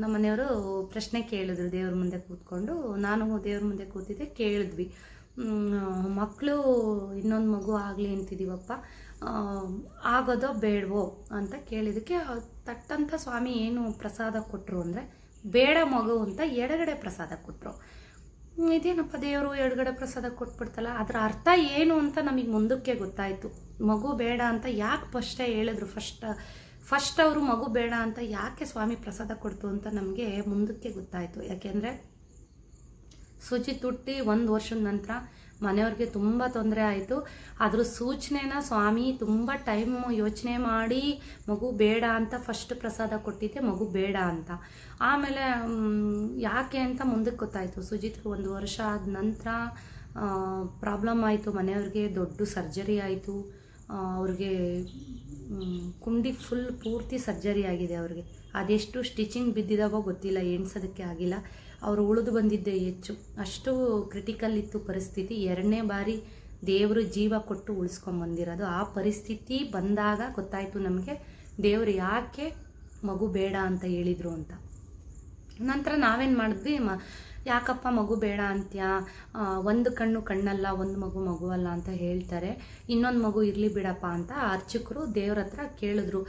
ನಮ್ಮ ಮನೆಯವರು ಪ್ರಶ್ನೆ ಕೇಳಿದ್ರು ದೇವ್ರ ಮುಂದೆ ಕೂತ್ಕೊಂಡು. ನಾನು ದೇವ್ರ ಮುಂದೆ ಕೂತಿದ್ದೆ, ಕೇಳಿದ್ವಿ, ಮಕ್ಕಳು ಇನ್ನೊಂದು ಮಗು ಆಗಲಿ ಅಂತಿದ್ದೀವಪ್ಪ, ಆಗೋದೋ ಬೇಡವೋ ಅಂತ ಕೇಳಿದಕ್ಕೆ ತಟ್ಟಂತ ಸ್ವಾಮಿ ಏನು ಪ್ರಸಾದ ಕೊಟ್ಟರು ಅಂದರೆ ಬೇಡ ಮಗು ಅಂತ ಎಡಗಡೆ ಪ್ರಸಾದ ಕೊಟ್ಟರು. ಇದೇನಪ್ಪ ದೇವರು ಎಡಗಡೆ ಪ್ರಸಾದ ಕೊಟ್ಬಿಡ್ತಲ್ಲ, ಅದರ ಅರ್ಥ ಏನು ಅಂತ ನಮಗೆ ಮುಂದಕ್ಕೆ ಗೊತ್ತಾಯಿತು. ಮಗು ಬೇಡ ಅಂತ ಯಾಕೆ ಫಸ್ಟೇ ಹೇಳಿದ್ರು, ಫಸ್ಟ್ ಅವರು ಮಗು ಬೇಡ ಅಂತ ಯಾಕೆ ಸ್ವಾಮಿ ಪ್ರಸಾದ ಕೊಡ್ತು ಅಂತ ನಮಗೆ ಮುಂದಕ್ಕೆ ಗೊತ್ತಾಯಿತು. ಯಾಕೆಂದರೆ ಸುಜಿತ್ ಹುಟ್ಟಿ 1 ವರ್ಷದ ನಂತರ ಮನೆಯವ್ರಿಗೆ ತುಂಬ ತೊಂದರೆ ಆಯಿತು. ಅದ್ರ ಸೂಚನೆನ ಸ್ವಾಮಿ ತುಂಬ ಟೈಮ್ ಯೋಚನೆ ಮಾಡಿ ಮಗು ಬೇಡ ಅಂತ ಫಸ್ಟ್ ಪ್ರಸಾದ ಕೊಟ್ಟಿದ್ದೆ, ಮಗು ಬೇಡ ಅಂತ. ಆಮೇಲೆ ಯಾಕೆ ಅಂತ ಮುಂದಕ್ಕೆ ಗೊತ್ತಾಯಿತು. ಸುಜಿತ್ಗೆ 1 ವರ್ಷ ಆದ ನಂತರ ಪ್ರಾಬ್ಲಮ್ ಆಯಿತು, ಮನೆಯವ್ರಿಗೆ ದೊಡ್ಡ ಸರ್ಜರಿ ಆಯಿತು. ಅವ್ರಿಗೆ ಕುಂಡಿ ಫುಲ್ ಪೂರ್ತಿ ಸರ್ಜರಿ ಆಗಿದೆ ಅವ್ರಿಗೆ. ಅದೆಷ್ಟು ಸ್ಟಿಚಿಂಗ್ ಬಿದ್ದಿದಾವೋ ಗೊತ್ತಿಲ್ಲ, ಎಣ್ಸೋದಕ್ಕೆ ಆಗಿಲ್ಲ. ಅವರು ಉಳಿದು ಬಂದಿದ್ದೆ ಹೆಚ್ಚು, ಅಷ್ಟು ಕ್ರಿಟಿಕಲ್ ಇತ್ತು ಪರಿಸ್ಥಿತಿ. 2ನೇ ಬಾರಿ ದೇವರು ಜೀವ ಕೊಟ್ಟು ಉಳಿಸ್ಕೊಂಬಂದಿರೋದು. ಆ ಪರಿಸ್ಥಿತಿ ಬಂದಾಗ ಗೊತ್ತಾಯಿತು ನಮಗೆ ದೇವರು ಯಾಕೆ ಮಗು ಬೇಡ ಅಂತ ಹೇಳಿದರು ಅಂತ. ನಂತರ ನಾವೇನು ಮಾಡಿದ್ವಿ, ಯಾಕಪ್ಪ ಮಗು ಬೇಡ ಅಂತ್ಯಾ, ಒಂದು ಕಣ್ಣು ಕಣ್ಣಲ್ಲ, ಒಂದು ಮಗು ಮಗು ಅಲ್ಲ ಅಂತ ಹೇಳ್ತಾರೆ, ಇನ್ನೊಂದು ಮಗು ಇರಲಿ ಬಿಡಪ್ಪ ಅಂತ ಅರ್ಚಕರು ದೇವ್ರ ಹತ್ರ ಕೇಳಿದ್ರು.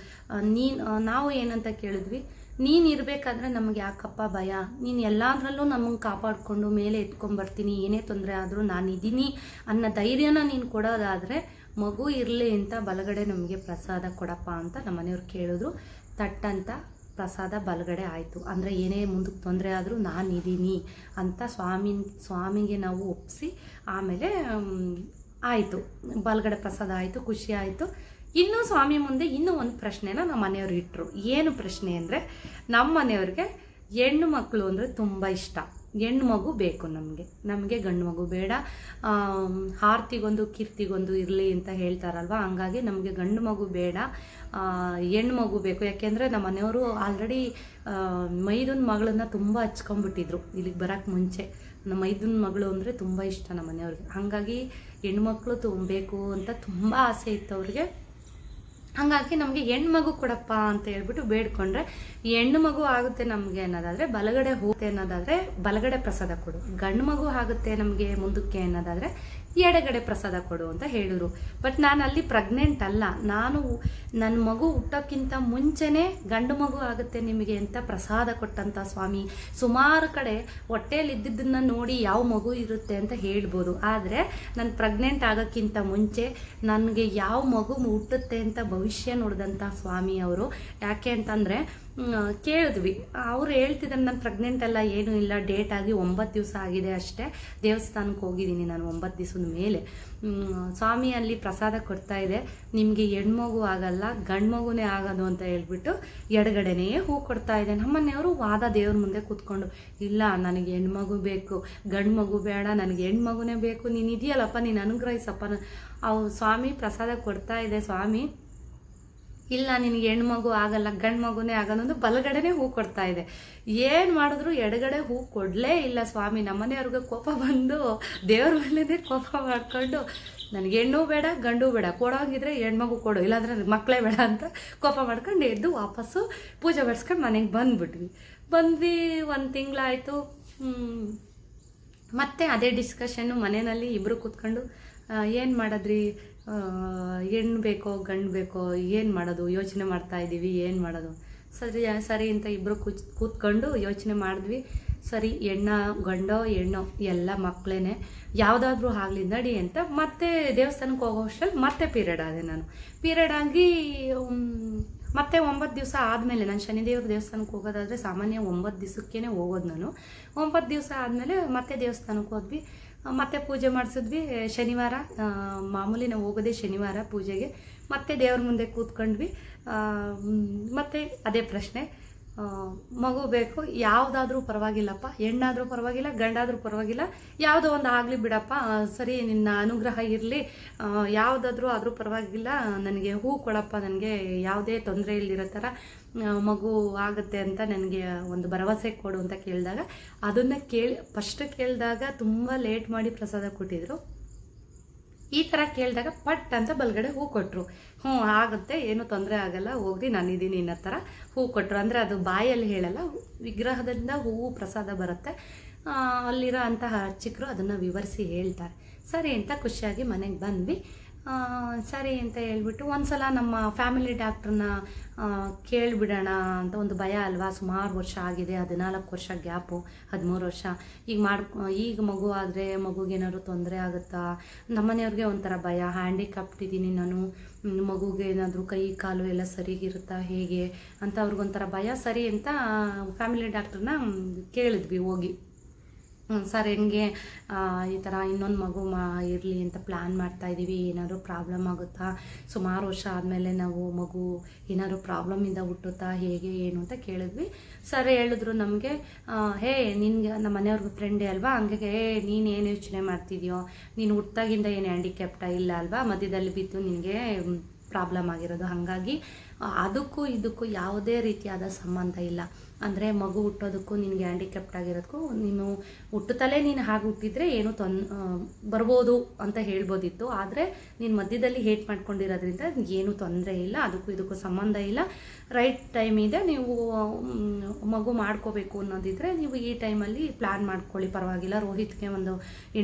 ನಾವು ಏನಂತ ಕೇಳಿದ್ವಿ, ನೀನು ಇರಬೇಕಾದ್ರೆ ನಮಗೆ ಯಾಕಪ್ಪ ಭಯ, ನೀನು ಎಲ್ಲದರಲ್ಲೂ ನಮಗೆ ಕಾಪಾಡಿಕೊಂಡು ಮೇಲೆ ಎತ್ಕೊಂಡ್ಬರ್ತೀನಿ, ಏನೇ ತೊಂದರೆ ಆದರೂ ನಾನಿದ್ದೀನಿ ಅನ್ನೋ ಧೈರ್ಯನ ನೀನು ಕೊಡೋದಾದರೆ ಮಗು ಇರಲಿ ಅಂತ ಬಲಗಡೆ ನಮಗೆ ಪ್ರಸಾದ ಕೊಡಪ್ಪ ಅಂತ ನಮ್ಮ ಮನೆಯವ್ರು ಕೇಳಿದ್ರು. ತಟ್ಟಂತ ಪ್ರಸಾದ ಬಲಗಡೆ ಆಯಿತು. ಅಂದರೆ ಏನೇ ಮುಂದಕ್ಕೆ ತೊಂದರೆ ಆದರೂ ನಾನಿದ್ದೀನಿ ಅಂತ ಸ್ವಾಮಿಗೆ ನಾವು ಒಪ್ಪಿಸಿ ಆಮೇಲೆ ಆಯಿತು, ಬಲಗಡೆ ಪ್ರಸಾದ ಆಯಿತು, ಖುಷಿ ಆಯಿತು. ಇನ್ನೂ ಸ್ವಾಮಿ ಮುಂದೆ ಇನ್ನೂ ಒಂದು ಪ್ರಶ್ನೆನ ನಮ್ಮ ಮನೆಯವ್ರು ಇಟ್ಟರು. ಏನು ಪ್ರಶ್ನೆ ಅಂದರೆ, ನಮ್ಮ ಮನೆಯವ್ರಿಗೆ ಹೆಣ್ಣು ಮಕ್ಕಳು ಅಂದರೆ ತುಂಬ ಇಷ್ಟ, ಹೆಣ್ಣು ಮಗು ಬೇಕು ನಮಗೆ ಗಂಡು ಮಗು ಬೇಡ, ಆರ್ತಿಗೊಂದು ಕೀರ್ತಿಗೊಂದು ಇರಲಿ ಅಂತ ಹೇಳ್ತಾರಲ್ವ, ಹಂಗಾಗಿ ನಮಗೆ ಗಂಡು ಮಗು ಬೇಡ, ಹೆಣ್ಣು ಮಗು ಬೇಕು. ಯಾಕೆಂದರೆ ನಮ್ಮ ಮನೆಯವರು ಆಲ್ರೆಡಿ ಮೈದುನ ಮಗಳನ್ನ ತುಂಬ ಹಚ್ಕೊಂಡ್ಬಿಟ್ಟಿದ್ರು ಇಲ್ಲಿಗೆ ಬರೋಕ್ಕೆ ಮುಂಚೆ. ನಮ್ಮ ಮೈದುನ ಮಗಳು ಅಂದರೆ ತುಂಬ ಇಷ್ಟ ನಮ್ಮ ಮನೆಯವ್ರಿಗೆ, ಹಾಗಾಗಿ ಹೆಣ್ಮಕ್ಳು ಬೇಕು ಅಂತ ತುಂಬ ಆಸೆ ಇತ್ತು ಅವ್ರಿಗೆ. ಹಾಗಾಗಿ ನಮಗೆ ಹೆಣ್ಣು ಮಗು ಕೊಡಪ್ಪ ಅಂತ ಹೇಳ್ಬಿಟ್ಟು ಬೇಡ್ಕೊಂಡ್ರೆ, ಹೆಣ್ಣು ಮಗು ಆಗುತ್ತೆ ನಮಗೆ ಅನ್ನೋದಾದರೆ ಬಲಗಡೆ ಹೋಗುತ್ತೆ ಅನ್ನೋದಾದರೆ ಬಲಗಡೆ ಪ್ರಸಾದ ಕೊಡು, ಗಂಡು ಮಗು ಆಗುತ್ತೆ ನಮಗೆ ಮುಂದಕ್ಕೆ ಅನ್ನೋದಾದರೆ ಎಡಗಡೆ ಪ್ರಸಾದ ಕೊಡು ಅಂತ ಹೇಳಿದ್ರು. ಬಟ್ ನಾನು ಅಲ್ಲಿ ಪ್ರೆಗ್ನೆಂಟ್ ಅಲ್ಲ, ನಾನು ನನ್ನ ಮಗು ಹುಟ್ಟೋಕ್ಕಿಂತ ಮುಂಚೆನೇ ಗಂಡು ಮಗು ಆಗುತ್ತೆ ನಿಮಗೆ ಅಂತ ಪ್ರಸಾದ ಕೊಟ್ಟಂಥ ಸ್ವಾಮಿ. ಸುಮಾರು ಕಡೆ ಹೊಟ್ಟೆಯಲ್ಲಿ ಇದ್ದಿದ್ದನ್ನು ನೋಡಿ ಯಾವ ಮಗು ಇರುತ್ತೆ ಅಂತ ಹೇಳ್ಬೋದು, ಆದರೆ ನಾನು ಪ್ರೆಗ್ನೆಂಟ್ ಆಗೋಕ್ಕಿಂತ ಮುಂಚೆ ನನಗೆ ಯಾವ ಮಗು ಹುಟ್ಟುತ್ತೆ ಅಂತ ಭವಿಷ್ಯ ನೋಡಿದಂಥ ಸ್ವಾಮಿ ಅವರು. ಯಾಕೆ ಅಂತಂದರೆ ಕೇಳಿದ್ವಿ, ಅವ್ರು ಹೇಳ್ತಿದ್ದಾರೆ ನಾನು ಪ್ರೆಗ್ನೆಂಟ್ ಅಲ್ಲ, ಏನೂ ಇಲ್ಲ, ಡೇಟ್ ಆಗಿ 9 ದಿವಸ ಆಗಿದೆ ಅಷ್ಟೇ, ದೇವಸ್ಥಾನಕ್ಕೆ ಹೋಗಿದ್ದೀನಿ ನಾನು 9 ದಿವಸದ ಮೇಲೆ. ಸ್ವಾಮಿ ಅಲ್ಲಿ ಪ್ರಸಾದ ಕೊಡ್ತಾ ಇದೆ, ನಿಮಗೆ ಹೆಣ್ಮಗು ಆಗಲ್ಲ ಗಂಡು ಮಗುನೇ ಆಗೋದು ಅಂತ ಹೇಳ್ಬಿಟ್ಟು ಎಡಗಡೆನೇ ಹೂ ಕೊಡ್ತಾ ಇದೆ. ನಮ್ಮನೆಯವರು ವಾದ ದೇವ್ರ ಮುಂದೆ ಕೂತ್ಕೊಂಡು, ಇಲ್ಲ ನನಗೆ ಹೆಣ್ಮಗು ಬೇಕು, ಗಂಡು ಮಗು ಬೇಡ, ನನಗೆ ಹೆಣ್ಮಗುನೇ ಬೇಕು, ನೀನು ಇದೆಯಲ್ಲಪ್ಪ ನೀನು ಅನುಗ್ರಹಿಸಪ್ಪ. ಅವು ಸ್ವಾಮಿ ಪ್ರಸಾದ ಕೊಡ್ತಾ ಇದೆ, ಸ್ವಾಮಿ ಇಲ್ಲ ನಿನಗೆ ಹೆಣ್ಮಗು ಆಗಲ್ಲ ಗಂಡು ಮಗುನೇ ಆಗೋದೊಂದು ಬಲಗಡೆನೇ ಹೂ ಕೊಡ್ತಾ ಇದೆ. ಏನು ಮಾಡಿದ್ರು ಎಡಗಡೆ ಹೂ ಕೊಡಲೇ ಇಲ್ಲ ಸ್ವಾಮಿ. ನಮ್ಮನೆಯವ್ರಿಗೆ ಕೋಪ ಬಂದು ದೇವ್ರ ಮೇಲೇ ಕೋಪ ಮಾಡ್ಕೊಂಡು, ನನಗೆ ಹೆಣ್ಣು ಬೇಡ ಗಂಡು ಬೇಡ, ಕೊಡೋಂಗಿದ್ರೆ ಹೆಣ್ಮಗು ಕೊಡು, ಇಲ್ಲಾಂದ್ರೆ ಮಕ್ಕಳೇ ಬೇಡ ಅಂತ ಕೋಪ ಮಾಡ್ಕೊಂಡು ಎದ್ದು ವಾಪಸ್ಸು ಪೂಜೆ ಬಡ್ಸ್ಕೊಂಡು ಮನೆಗೆ ಬಂದ್ವಿ. 1 ತಿಂಗಳಾಯಿತು. ಮತ್ತೆ ಅದೇ ಡಿಸ್ಕಷನ್ನು ಮನೆಯಲ್ಲಿ ಇಬ್ಬರು ಕೂತ್ಕೊಂಡು, ಏನು ಮಾಡಿದ್ರಿ, ಹೆಣ್ಣು ಬೇಕೋ ಗಂಡು ಬೇಕೋ, ಏನು ಮಾಡೋದು ಯೋಚನೆ ಮಾಡ್ತಾ ಇದ್ದೀವಿ, ಏನು ಮಾಡೋದು. ಸರಿ ಅಂತ ಇಬ್ಬರು ಕೂತ್ಕೊಂಡು ಯೋಚನೆ ಮಾಡಿದ್ವಿ. ಸರಿ ಗಂಡೋ ಹೆಣ್ಣೋ ಎಲ್ಲ ಮಕ್ಕಳೇನೆ, ಯಾವುದಾದ್ರೂ ಆಗಲಿ ನಡಿ ಅಂತ. ಮತ್ತೆ ದೇವಸ್ಥಾನಕ್ಕೆ ಹೋಗೋ ಅಷ್ಟರಲ್ಲಿ ಮತ್ತೆ ಪೀರಿಯಡ್ ಆದೆ ನಾನು. ಪೀರಿಯಡ್ ಆಗಿ ಮತ್ತೆ 9 ದಿವಸ ಆದಮೇಲೆ, ನಾನು ಶನಿದೇವ್ರ ದೇವಸ್ಥಾನಕ್ಕೆ ಹೋಗೋದಾದರೆ ಸಾಮಾನ್ಯ 9 ದಿವಸಕ್ಕೇ ಹೋಗೋದು ನಾನು. 9 ದಿವಸ ಆದಮೇಲೆ ಮತ್ತೆ ದೇವಸ್ಥಾನಕ್ಕೆ ಹೋದ್ವಿ, ಮತ್ತೆ ಪೂಜೆ ಮಾಡಿಸಿದ್ವಿ. ಶನಿವಾರ ಮಾಮೂಲಿ ನಾವು ಹೋಗೋದೇ ಶನಿವಾರ ಪೂಜೆಗೆ. ಮತ್ತೆ ದೇವ್ರ ಮುಂದೆ ಕೂತ್ಕೊಂಡ್ವಿ. ಮತ್ತೆ ಅದೇ ಪ್ರಶ್ನೆ, ಮಗು ಬೇಕು, ಯಾವುದಾದ್ರೂ ಪರವಾಗಿಲ್ಲಪ್ಪ, ಹೆಣ್ಣಾದರೂ ಪರವಾಗಿಲ್ಲ, ಗಂಡಾದರೂ ಪರವಾಗಿಲ್ಲ, ಯಾವುದೋ ಒಂದು ಆಗಲಿ ಬಿಡಪ್ಪ, ಸರಿ ನಿನ್ನ ಅನುಗ್ರಹ ಇರಲಿ, ಯಾವುದಾದ್ರೂ ಆದರೂ ಪರವಾಗಿಲ್ಲ, ನನಗೆ ಹೂ ಕೊಡಪ್ಪ, ನನಗೆ ಯಾವುದೇ ತೊಂದರೆ ಇಲ್ದಿರೋ ಥರ ಮಗು ಆಗುತ್ತೆ ಅಂತ ನನಗೆ ಒಂದು ಭರವಸೆ ಕೊಡು ಅಂತ ಕೇಳಿದಾಗ, ಅದನ್ನು ಫಸ್ಟ್ ಕೇಳಿದಾಗ ತುಂಬ ಲೇಟ್ ಮಾಡಿ ಪ್ರಸಾದ ಕೊಟ್ಟಿದ್ರು. ಈ ಥರ ಕೇಳಿದಾಗ ಪಟ್ ಅಂತ ಬಲ್ಗಡೆ ಹೂ ಕೊಟ್ಟರು. ಆಗುತ್ತೆ, ಏನು ತೊಂದರೆ ಆಗಲ್ಲ, ಹೋಗ್ರಿ ನಾನಿದ್ದೀನಿ ಅನ್ನೋ ಥರ ಹೂ ಕೊಟ್ಟರು. ಅಂದರೆ ಅದು ಬಾಯಲ್ಲಿ ಹೇಳಲ್ಲ, ವಿಗ್ರಹದಿಂದ ಹೂವು ಪ್ರಸಾದ ಬರುತ್ತೆ, ಅಲ್ಲಿರೋ ಅಂತಹ ಅರ್ಚಕರು ಅದನ್ನು ವಿವರಿಸಿ ಹೇಳ್ತಾರೆ. ಸರಿ ಅಂತ ಖುಷಿಯಾಗಿ ಮನೆಗೆ ಬಂದ್ವಿ. ಸರಿ ಅಂತ ಹೇಳ್ಬಿಟ್ಟು ಒಂದ್ಸಲ ನಮ್ಮ ಫ್ಯಾಮಿಲಿ ಡಾಕ್ಟ್ರನ್ನ ಕೇಳಿಬಿಡೋಣ ಅಂತ ಒಂದು ಭಯ ಅಲ್ವಾ. ಸುಮಾರು ವರ್ಷ ಆಗಿದೆ, 14 ವರ್ಷ ಗ್ಯಾಪು, 13 ವರ್ಷ. ಈಗ ಮಗು ಆದರೆ ಮಗುಗೇನಾದ್ರು ತೊಂದರೆ ಆಗುತ್ತಾ, ನಮ್ಮನೆಯವ್ರಿಗೆ ಒಂಥರ ಭಯ, ಹ್ಯಾಂಡಿಕ್ಯಾಪ್ಟ್ ಇದ್ದೀನಿ ನಾನು, ಮಗುಗೆ ಏನಾದರೂ ಕೈ ಕಾಲು ಎಲ್ಲ ಸರಿಗಿರುತ್ತಾ ಹೇಗೆ ಅಂತ ಅವ್ರಿಗೊಂಥರ ಭಯ. ಸರಿ ಅಂತ ಫ್ಯಾಮಿಲಿ ಡಾಕ್ಟ್ರನ್ನ ಕೇಳಿದ್ವಿ ಹೋಗಿ, ಸರ್ ಹೆಂಗೆ ಈ ಥರ ಇನ್ನೊಂದು ಮಗು ಇರಲಿ ಅಂತ ಪ್ಲ್ಯಾನ್ ಮಾಡ್ತಾಯಿದ್ದೀವಿ, ಏನಾದರೂ ಪ್ರಾಬ್ಲಮ್ ಆಗುತ್ತಾ, ಸುಮಾರು ವರ್ಷ ಆದಮೇಲೆ ನಾವು ಮಗು ಏನಾದರೂ ಪ್ರಾಬ್ಲಮಿಂದ ಹುಟ್ಟುತ್ತಾ ಹೇಗೆ ಏನು ಅಂತ ಕೇಳಿದ್ವಿ. ಸರ್ ಹೇಳಿದ್ರು ನಮಗೆ, ನಿನಗೆ ನಮ್ಮ ಮನೆಯವ್ರಿಗೆ ಫ್ರೆಂಡೇ ಅಲ್ವಾ, ಹಂಗೆ ನೀನು ಏನು ಯೋಚನೆ ಮಾಡ್ತಿದ್ಯೋ, ನೀನು ಹುಟ್ಟಾಗಿಂದ ಏನು ಹ್ಯಾಂಡಿಕ್ಯಾಪ್ಟಾ ಇಲ್ಲ ಅಲ್ವಾ, ಮಧ್ಯದಲ್ಲಿ ಬಿದ್ದು ನಿನಗೆ ಪ್ರಾಬ್ಲಮ್ ಆಗಿರೋದು, ಹಾಗಾಗಿ ಅದಕ್ಕೂ ಇದಕ್ಕೂ ಯಾವುದೇ ರೀತಿಯಾದ ಸಂಬಂಧ ಇಲ್ಲ. ಅಂದರೆ ಮಗು ಹುಟ್ಟೋದಕ್ಕೂ ನಿನಗೆ ಹ್ಯಾಂಡಿಕ್ಯಾಪ್ಟ್ ಆಗಿರೋದಕ್ಕೂ, ನೀನು ಹುಟ್ಟುತ್ತಲೇ ನೀನು ಹಾಗೆ ಹುಟ್ಟಿದ್ರೆ ಏನು ಬರ್ಬೋದು ಅಂತ ಹೇಳ್ಬೋದಿತ್ತು. ಆದರೆ ನೀನು ಮಧ್ಯದಲ್ಲಿ ಹೇಟ್ ಮಾಡ್ಕೊಂಡಿರೋದ್ರಿಂದ ಏನು ತೊಂದರೆ ಇಲ್ಲ, ಅದಕ್ಕೂ ಇದಕ್ಕೂ ಸಂಬಂಧ ಇಲ್ಲ, ರೈಟ್ ಟೈಮ್ ಇದೆ, ನೀವು ಮಗು ಮಾಡ್ಕೋಬೇಕು ಅನ್ನೋದಿದ್ರೆ ನೀವು ಈ ಟೈಮಲ್ಲಿ ಪ್ಲ್ಯಾನ್ ಮಾಡ್ಕೊಳ್ಳಿ, ಪರವಾಗಿಲ್ಲ. ರೋಹಿತ್ಗೆ ಒಂದು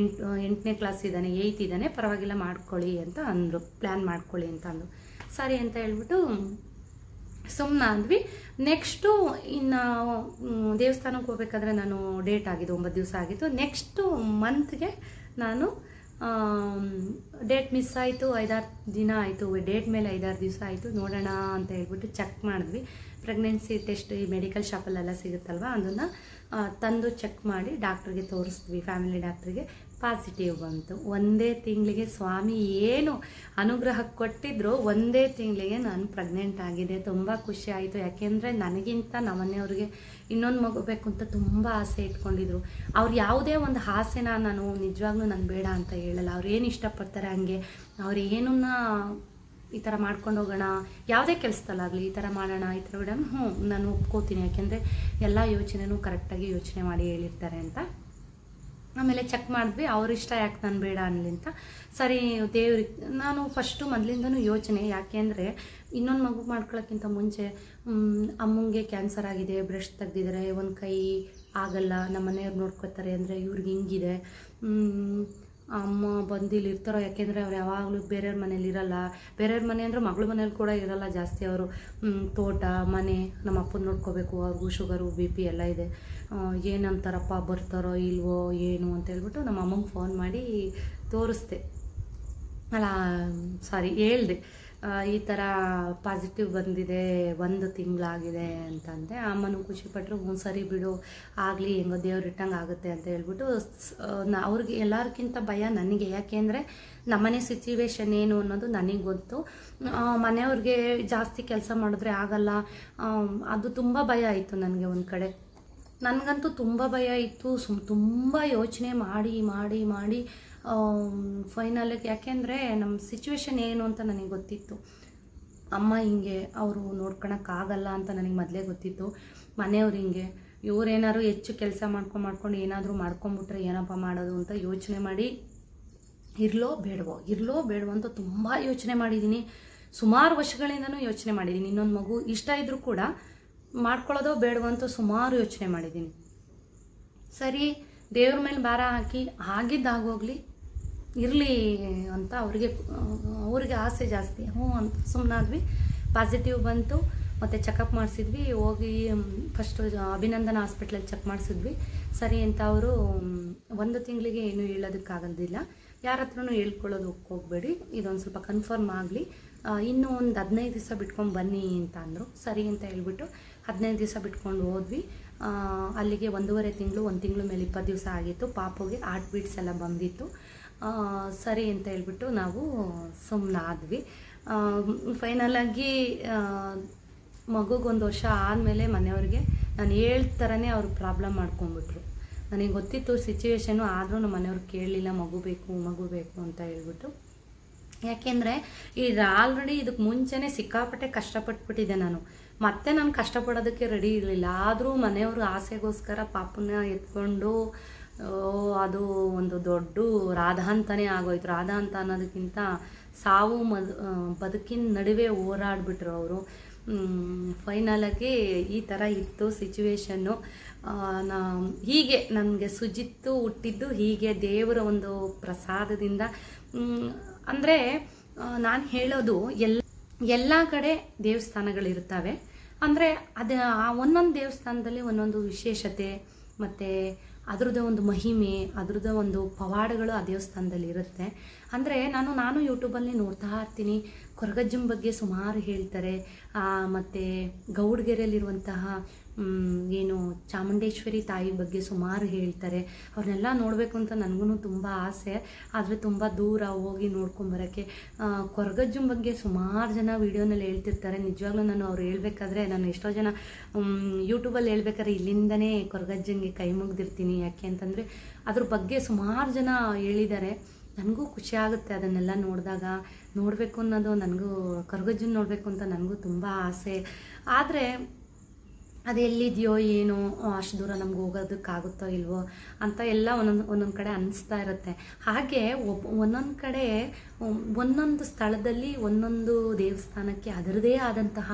8ನೇ ಕ್ಲಾಸ್ ಇದ್ದಾನೆ, 8th ಇದ್ದಾನೆ, ಪರವಾಗಿಲ್ಲ ಮಾಡ್ಕೊಳ್ಳಿ ಅಂತ ಅಂದರು, ಪ್ಲ್ಯಾನ್ ಮಾಡ್ಕೊಳ್ಳಿ ಅಂತ ಅಂದರು. ಸರಿ ಅಂತ ಹೇಳ್ಬಿಟ್ಟು ಸುಮ್ಮನಾದ್ವಿ. ನೆಕ್ಸ್ಟು ಇನ್ನು ದೇವಸ್ಥಾನಕ್ಕೆ ಹೋಗ್ಬೇಕಾದ್ರೆ ನಾನು ಡೇಟ್ ಆಗಿದ್ದು 9 ದಿವಸ ಆಗಿತ್ತು. ನೆಕ್ಸ್ಟು ಮಂತ್ಗೆ ನಾನು ಡೇಟ್ ಮಿಸ್ ಆಯಿತು, 5-6 ದಿನ ಆಯಿತು, ಡೇಟ್ ಮೇಲೆ 5-6 ದಿವಸ ಆಯಿತು. ನೋಡೋಣ ಅಂತ ಹೇಳ್ಬಿಟ್ಟು ಚೆಕ್ ಮಾಡಿದ್ವಿ. ಪ್ರೆಗ್ನೆನ್ಸಿ ಟೆಸ್ಟ್ ಈ ಮೆಡಿಕಲ್ ಶಾಪಲ್ಲೆಲ್ಲ ಸಿಗುತ್ತಲ್ವ, ಅದನ್ನು ತಂದು ಚೆಕ್ ಮಾಡಿ ಡಾಕ್ಟ್ರಿಗೆ ತೋರಿಸಿದ್ವಿ, ಫ್ಯಾಮಿಲಿ ಡಾಕ್ಟ್ರಿಗೆ. ಪಾಸಿಟಿವ್ ಬಂತು. ಒಂದೇ ತಿಂಗಳಿಗೆ ಸ್ವಾಮಿ ಏನು ಅನುಗ್ರಹ ಕೊಟ್ಟಿದ್ರು, ಒಂದೇ ತಿಂಗಳಿಗೆ ನಾನು ಪ್ರೆಗ್ನೆಂಟ್ ಆಗಿದೆ. ತುಂಬ ಖುಷಿ ಆಯಿತು. ಯಾಕೆಂದರೆ ನನಗಿಂತ ನಮ್ಮ ಮನೆಯವ್ರಿಗೆ ಇನ್ನೊಂದು ಮಗು ಬೇಕು ಅಂತ ತುಂಬ ಆಸೆ ಇಟ್ಕೊಂಡಿದ್ರು. ಅವ್ರು ಯಾವುದೇ ಒಂದು ಆಸೆನ ನಾನು ನಿಜವಾಗ್ಲೂ ನಾನು ಬೇಡ ಅಂತ ಹೇಳಲ್ಲ. ಅವ್ರು ಏನು ಇಷ್ಟಪಡ್ತಾರೆ ಹಂಗೆ, ಅವ್ರು ಏನನ್ನ ಈ ಥರ ಮಾಡ್ಕೊಂಡು ಹೋಗೋಣ, ಯಾವುದೇ ಕೆಲಸದಲ್ಲಾಗಲಿ ಈ ಥರ ಮಾಡೋಣ, ಈ ಥರ ಬಿಡೋಣ, ನಾನು ಒಪ್ಕೋತೀನಿ. ಯಾಕೆಂದರೆ ಎಲ್ಲ ಯೋಚನೆನೂ ಕರೆಕ್ಟಾಗಿ ಯೋಚನೆ ಮಾಡಿ ಹೇಳಿರ್ತಾರೆ ಅಂತ. ಆಮೇಲೆ ಚೆಕ್ ಮಾಡಿದ್ವಿ, ಅವ್ರಿಷ್ಟ ಯಾಕೆ ನಾನು ಬೇಡ ಅನ್ನಲಿ ಅಂತ. ಸರಿ ದೇವ್ರಿಗೆ ನಾನು ಫಸ್ಟು ಮೊದಲಿಂದನೂ ಯೋಚನೆ, ಯಾಕೆಂದರೆ ಇನ್ನೊಂದು ಮಗು ಮಾಡ್ಕೊಳ್ಳೋಕ್ಕಿಂತ ಮುಂಚೆ ಅಮ್ಮಂಗೆ ಕ್ಯಾನ್ಸರ್ ಆಗಿದೆ, ಬ್ರೆಸ್ಟ್ ತೆಗ್ದಿದ್ದಾರೆ, ಒಂದು ಕೈ ಆಗಲ್ಲ, ನಮ್ಮ ಮನೆಯವ್ರು ನೋಡ್ಕೊತಾರೆ ಅಂದರೆ ಇವ್ರಿಗೆ ಹಿಂಗಿದೆ, ಅಮ್ಮ ಬಂದಿಲ್ಲಿ ಇರ್ತಾರೋ, ಯಾಕೆಂದರೆ ಅವ್ರು ಯಾವಾಗಲೂ ಬೇರೆಯವ್ರ ಮನೇಲಿ ಇರಲ್ಲ. ಬೇರೆಯವ್ರ ಮನೆ ಅಂದರೆ ಮಗಳ ಮನೇಲಿ ಕೂಡ ಇರಲ್ಲ ಜಾಸ್ತಿ, ಅವರು ತೋಟ ಮನೆ, ನಮ್ಮ ಅಪ್ಪನ ನೋಡ್ಕೋಬೇಕು, ಅವ್ರಿಗೂ ಶುಗರು BP ಎಲ್ಲ ಇದೆ, ಏನಂತಾರಪ್ಪ ಬರ್ತಾರೋ ಇಲ್ವೋ ಏನು ಅಂತ ಹೇಳ್ಬಿಟ್ಟು ನಮ್ಮ ಅಮ್ಮಂಗೆ ಫೋನ್ ಮಾಡಿ ತೋರಿಸ್ದೆ, ಹೇಳಿದೆ, ಈ ಥರ ಪಾಸಿಟಿವ್ ಬಂದಿದೆ, 1 ತಿಂಗಳಾಗಿದೆ ಅಂತಂದೆ. ಅಮ್ಮನೂ ಖುಷಿಪಟ್ಟರು, ಸರಿ ಬಿಡು ಆಗಲಿ, ಹೆಂಗೋ ದೇವ್ರು ಇಟ್ಟಂಗೆ ಆಗುತ್ತೆ ಅಂತ ಹೇಳ್ಬಿಟ್ಟು. ಅವ್ರಿಗೆ ಎಲ್ಲರಿಗಿಂತ ಭಯ ನನಗೆ, ಯಾಕೆಂದರೆ ನಮ್ಮನೆ ಸಿಚುವೇಶನ್ ಏನು ಅನ್ನೋದು ನನಗೆ ಗೊತ್ತು. ಮನೆಯವ್ರಿಗೆ ಜಾಸ್ತಿ ಕೆಲಸ ಮಾಡಿದ್ರೆ ಆಗಲ್ಲ, ಅದು ತುಂಬ ಭಯ ಆಯಿತು ನನಗೆ. ಒಂದು ಕಡೆ ನನಗಂತೂ ತುಂಬ ಭಯ ಇತ್ತು, ತುಂಬ ಯೋಚನೆ ಮಾಡಿ ಮಾಡಿ ಮಾಡಿ ಫೈನಲಿಗೆ, ಯಾಕೆಂದರೆ ನಮ್ಮ ಸಿಚುವೇಶನ್ ಏನು ಅಂತ ನನಗೆ ಗೊತ್ತಿತ್ತು. ಅಮ್ಮ ಹಿಂಗೆ, ಅವರು ನೋಡ್ಕೊಳಕ್ಕಾಗಲ್ಲ ಅಂತ ನನಗೆ ಮೊದಲೇ ಗೊತ್ತಿತ್ತು. ಮನೆಯವ್ರು ಹಿಂಗೆ, ಇವರೇನಾದ್ರು ಹೆಚ್ಚು ಕೆಲಸ ಮಾಡ್ಕೊಂಡು ಏನಾದರೂ ಮಾಡ್ಕೊಂಬಿಟ್ರೆ ಏನಪ್ಪ ಮಾಡೋದು ಅಂತ ಯೋಚನೆ ಮಾಡಿ, ಇರಲೋ ಬೇಡವೋ ಅಂತ ತುಂಬ ಯೋಚನೆ ಮಾಡಿದ್ದೀನಿ. ಸುಮಾರು ವರ್ಷಗಳಿಂದನೂ ಯೋಚನೆ ಮಾಡಿದ್ದೀನಿ. ಇನ್ನೊಂದು ಮಗು ಇಷ್ಟ ಇದ್ದರೂ ಕೂಡ ಮಾಡ್ಕೊಳ್ಳೋದೋ ಬೇಡವೋ ಅಂತ ಸುಮಾರು ಯೋಚನೆ ಮಾಡಿದ್ದೀನಿ. ಸರಿ ದೇವ್ರ ಮೇಲೆ ಭಾರ ಹಾಕಿ ಆಗಿದ್ದಾಗೋಗ್ಲಿ ಇರಲಿ ಅಂತ ಅವ್ರಿಗೆ ಆಸೆ ಜಾಸ್ತಿ. ಅಂತ ಸುಮ್ಮನಾದ್ವಿ. ಪಾಸಿಟಿವ್ ಬಂತು, ಮತ್ತು ಚೆಕಪ್ ಮಾಡಿಸಿದ್ವಿ. ಹೋಗಿ ಫಸ್ಟು ಅಭಿನಂದನ ಹಾಸ್ಪಿಟ್ಲಲ್ಲಿ ಚೆಕ್ ಮಾಡಿಸಿದ್ವಿ. ಸರಿ ಅಂತ ಅವರು 1 ತಿಂಗಳಿಗೆ ಏನೂ ಹೇಳೋದಕ್ಕಾಗೋದಿಲ್ಲ, ಯಾರ ಹತ್ರನೂ ಹೇಳ್ಕೊಳ್ಳೋದು ಹೋಗಬೇಡಿ, ಇದೊಂದು ಸ್ವಲ್ಪ ಕನ್ಫರ್ಮ್ ಆಗಲಿ, ಇನ್ನೂ ಒಂದು 15 ದಿವಸ ಬಿಟ್ಕೊಂಡು ಬನ್ನಿ ಅಂತ ಅಂದರು. ಸರಿ ಅಂತ ಹೇಳ್ಬಿಟ್ಟು 15 ದಿವಸ ಬಿಟ್ಕೊಂಡು ಹೋದ್ವಿ. ಅಲ್ಲಿಗೆ 1.5 ತಿಂಗಳು, 1 ತಿಂಗಳು ಮೇಲೆ 20 ದಿವಸ ಆಗಿತ್ತು. ಪಾಪುಗೆ ಹಾರ್ಟ್ ಬೀಟ್ಸ್ ಎಲ್ಲ ಬಂದಿತ್ತು. ಸರಿ ಅಂತ ಹೇಳ್ಬಿಟ್ಟು ನಾವು ಸುಮ್ಮನಾದ್ವಿ. ಫೈನಲಾಗಿ ಮಗುಗೊಂದು ವರ್ಷ ಆದಮೇಲೆ ಮನೆಯವ್ರಿಗೆ ನಾನು ಹೇಳ್ತಾರನೇ ಅವ್ರು ಪ್ರಾಬ್ಲಮ್ ಮಾಡ್ಕೊಂಡ್ಬಿಟ್ರು. ನನಗೆ ಗೊತ್ತಿತ್ತು ಸಿಚುವೇಶನು, ಆದರೂ ನಮ್ಮ ಮನೆಯವ್ರು ಕೇಳಲಿಲ್ಲ, ಮಗು ಬೇಕು ಅಂತ ಹೇಳ್ಬಿಟ್ಟು. ಯಾಕೆಂದರೆ ಇದು ಆಲ್ರೆಡಿ ಇದಕ್ಕೆ ಮುಂಚೆನೇ ಸಿಕ್ಕಾಪಟ್ಟೆ ಕಷ್ಟಪಟ್ಬಿಟ್ಟಿದ್ದೆ ನಾನು. ಮತ್ತೆ ನಾನು ಕಷ್ಟಪಡೋದಕ್ಕೆ ರೆಡಿ ಇರಲಿಲ್ಲ. ಆದರೂ ಮನೆಯವರು ಆಸೆಗೋಸ್ಕರ ಪಾಪನ ಎತ್ಕೊಂಡು ಅದು ಒಂದು ದೊಡ್ಡ ರಾಧ ಅಂತಲೇ ಆಗೋಯ್ತು. ರಾಧ ಅಂತ ಅನ್ನೋದಕ್ಕಿಂತ ಸಾವು ಬದುಕಿನ ನಡುವೆ ಹೋರಾಡ್ಬಿಟ್ರು ಅವರು. ಫೈನಲಾಗಿ ಈ ಥರ ಇತ್ತು ಸಿಚುವೇಶನ್ನು. ಹೀಗೆ ನನಗೆ ಸುಜಿತ್ತು ಹುಟ್ಟಿದ್ದು ಹೀಗೆ ದೇವರ ಒಂದು ಪ್ರಸಾದದಿಂದ. ಅಂದರೆ ನಾನು ಹೇಳೋದು ಎಲ್ಲ ಕಡೆ ದೇವಸ್ಥಾನಗಳಿರ್ತವೆ. ಅಂದರೆ ಒಂದೊಂದು ದೇವಸ್ಥಾನದಲ್ಲಿ ಒಂದೊಂದು ವಿಶೇಷತೆ ಮತ್ತು ಅದರದ್ದೇ ಒಂದು ಮಹಿಮೆ, ಅದರದ್ದೇ ಒಂದು ಪವಾಡಗಳು ಆ ದೇವಸ್ಥಾನದಲ್ಲಿ ಇರುತ್ತೆ. ಅಂದರೆ ನಾನು ಯೂಟ್ಯೂಬಲ್ಲಿ ನೋಡ್ತಾ ಇರ್ತೀನಿ, ಕೊರಗಜ್ಜನ ಬಗ್ಗೆ ಸುಮಾರು ಹೇಳ್ತಾರೆ. ಮತ್ತು ಗೌಡ್ಗೆರೆಯಲ್ಲಿರುವಂತಹ ಏನು ಚಾಮುಂಡೇಶ್ವರಿ ತಾಯಿ ಬಗ್ಗೆ ಸುಮಾರು ಹೇಳ್ತಾರೆ. ಅವ್ರನ್ನೆಲ್ಲ ನೋಡಬೇಕು ಅಂತ ನನಗೂ ತುಂಬ ಆಸೆ. ಆದರೆ ತುಂಬ ದೂರ ಹೋಗಿ ನೋಡ್ಕೊಂಬರೋಕ್ಕೆ. ಕೊರಗಜ್ಜನ ಬಗ್ಗೆ ಸುಮಾರು ಜನ ವೀಡಿಯೋನಲ್ಲಿ ಹೇಳ್ತಿರ್ತಾರೆ. ನಿಜವಾಗ್ಲೂ ನಾನು ಅವ್ರು ಹೇಳ್ಬೇಕಾದ್ರೆ, ನಾನು ಎಷ್ಟೋ ಜನ ಯೂಟ್ಯೂಬಲ್ಲಿ ಹೇಳ್ಬೇಕಾದ್ರೆ ಇಲ್ಲಿಂದನೇ ಕೊರಗಜ್ಜನಿಗೆ ಕೈ ಮುಗ್ದಿರ್ತೀನಿ. ಯಾಕೆ ಅಂತಂದರೆ ಅದ್ರ ಬಗ್ಗೆ ಸುಮಾರು ಜನ ಹೇಳಿದ್ದಾರೆ. ನನಗೂ ಖುಷಿ ಆಗುತ್ತೆ ಅದನ್ನೆಲ್ಲ ನೋಡಿದಾಗ. ನೋಡಬೇಕು ಅನ್ನೋದು ನನಗೂ, ಕೊರಗಜ್ಜನ ನೋಡಬೇಕು ಅಂತ ನನಗೂ ತುಂಬ ಆಸೆ. ಆದರೆ ಅದು ಎಲ್ಲಿದೆಯೋ ಏನೋ, ಅಷ್ಟು ದೂರ ನಮ್ಗೆ ಹೋಗೋದಕ್ಕಾಗುತ್ತೋ ಇಲ್ವೋ ಅಂತ ಎಲ್ಲ ಒಂದೊಂದು ಕಡೆ ಅನ್ನಿಸ್ತಾ ಇರುತ್ತೆ. ಹಾಗೆ ಒಂದೊಂದು ಕಡೆ ಒಂದೊಂದು ಸ್ಥಳದಲ್ಲಿ ಒಂದೊಂದು ದೇವಸ್ಥಾನಕ್ಕೆ ಅದರದೇ ಆದಂತಹ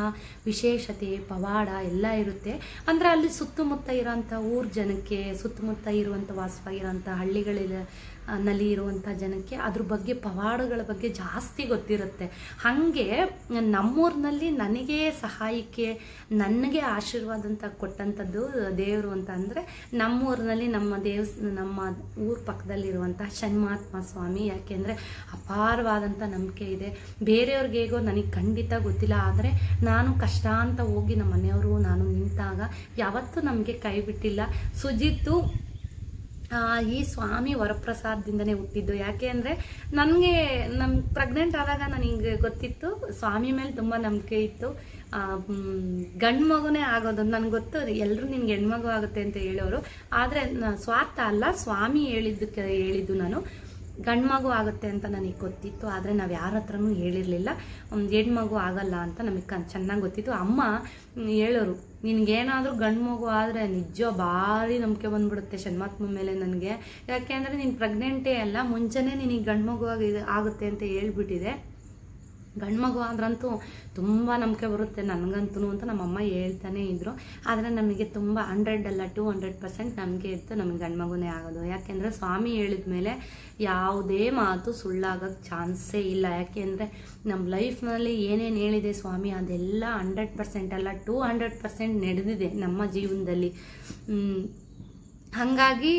ವಿಶೇಷತೆ, ಪವಾಡ ಎಲ್ಲ ಇರುತ್ತೆ. ಅಂದರೆ ಅಲ್ಲಿ ಸುತ್ತಮುತ್ತ ಇರೋಂಥ ಊರ ಜನಕ್ಕೆ, ಸುತ್ತಮುತ್ತ ಇರುವಂಥ ವಾಸವಾಗಿರೋಂಥ ಹಳ್ಳಿಗಳಲ್ಲಿ ಇರುವಂಥ ಜನಕ್ಕೆ ಅದ್ರ ಬಗ್ಗೆ, ಪವಾಡಗಳ ಬಗ್ಗೆ ಜಾಸ್ತಿ ಗೊತ್ತಿರುತ್ತೆ. ಹಾಗೆ ನಮ್ಮೂರಿನಲ್ಲಿ ನನಗೆ ಸಹಾಯಕ್ಕೆ, ನನಗೆ ಆಶೀರ್ವಾದ ಅಂತ ಕೊಟ್ಟಂಥದ್ದು ದೇವರು ಅಂತ ಅಂದರೆ ನಮ್ಮೂರಿನಲ್ಲಿ ನಮ್ಮ ಊರ ಪಕ್ಕದಲ್ಲಿರುವಂಥ ಷಣ್ಮಾತ್ಮ ಸ್ವಾಮಿ. ಯಾಕೆಂದರೆ ಅಪಾರವಾದಂಥ ನಂಬಿಕೆ ಇದೆ. ಬೇರೆಯವ್ರಿಗೆ ಹೇಗೋ ನನಗೆ ಖಂಡಿತ ಗೊತ್ತಿಲ್ಲ. ಆದರೆ ನಾನು ಕಷ್ಟ ಅಂತ ಹೋಗಿ ನಮ್ಮ ಮನೆಯವರು ನಾನು ನಿಂತಾಗ ಯಾವತ್ತೂ ನಮಗೆ ಕೈ ಬಿಟ್ಟಿಲ್ಲ. ಸುಜಿತ್ತು ಈ ಸ್ವಾಮಿ ವರಪ್ರಸಾದದಿಂದನೇ ಹುಟ್ಟಿದ್ದು. ಯಾಕೆ ಅಂದರೆ ನಮ್ಮ ಪ್ರೆಗ್ನೆಂಟ್ ಆದಾಗ ನನಗೆ ಗೊತ್ತಿತ್ತು, ಸ್ವಾಮಿ ಮೇಲೆ ತುಂಬ ನಂಬಿಕೆ ಇತ್ತು. ಗಂಡು ಮಗುನೇ ಆಗೋದು ನನಗೆ ಗೊತ್ತು. ಎಲ್ಲರೂ ನಿನ್ಗೆ ಹೆಣ್ಮಗು ಆಗುತ್ತೆ ಅಂತ ಹೇಳೋರು. ಆದರೆ ಸ್ವಾರ್ಥ ಅಲ್ಲ, ಸ್ವಾಮಿ ಹೇಳಿದ್ದು ನಾನು ಗಂಡು ಮಗು ಆಗುತ್ತೆ ಅಂತ ನನಗೆ ಗೊತ್ತಿತ್ತು. ಆದರೆ ನಾವು ಯಾರ ಹತ್ರನೂ ಹೇಳಿರಲಿಲ್ಲ ಹೆಣ್ಮಗು ಆಗಲ್ಲ ಅಂತ. ನಮಗೆ ಚೆನ್ನಾಗಿ ಗೊತ್ತಿತ್ತು. ಅಮ್ಮ ಹೇಳೋರು, ನಿನಗೇನಾದರೂ ಗಂಡು ಮಗು ಆದರೆ ನಿಜ ಭಾರಿ ನಂಬಿಕೆ ಬಂದ್ಬಿಡುತ್ತೆ ಷಣ್ಮಾತ್ಮ ಮೇಲೆ ನನಗೆ. ಯಾಕೆ ಅಂದರೆ ನೀನು ಪ್ರೆಗ್ನೆಂಟೇ ಅಲ್ಲ, ಮುಂಚೆನೇ ನಿನಗೆ ಗಂಡು ಮಗು ಆಗುತ್ತೆ ಅಂತ ಹೇಳ್ಬಿಟ್ಟಿದೆ. ಗಂಡು ಮಗು ಆದ್ರಂತೂ ತುಂಬ ನಂಬಿಕೆ ಬರುತ್ತೆ ನನಗಂತೂ ಅಂತ ನಮ್ಮಮ್ಮ ಹೇಳ್ತಾನೆ ಇದ್ರು. ಆದರೆ ನಮಗೆ ತುಂಬ 100 ಅಲ್ಲ 200% ನಂಬಿಕೆ ಇತ್ತು ನಮಗೆ ಗಂಡು ಮಗುನೇ ಆಗೋದು. ಯಾಕೆಂದರೆ ಸ್ವಾಮಿ ಹೇಳಿದ ಮೇಲೆ ಯಾವುದೇ ಮಾತು ಸುಳ್ಳಾಗೋಕ್ಕೆ ಚಾನ್ಸೇ ಇಲ್ಲ. ಯಾಕೆಂದರೆ ನಮ್ಮ ಲೈಫ್ನಲ್ಲಿ ಏನೇನು ಹೇಳಿದೆ ಸ್ವಾಮಿ ಅದೆಲ್ಲ 100% ಅಲ್ಲ 200% ನಡೆದಿದೆ ನಮ್ಮ ಜೀವನದಲ್ಲಿ. ಹಾಗಾಗಿ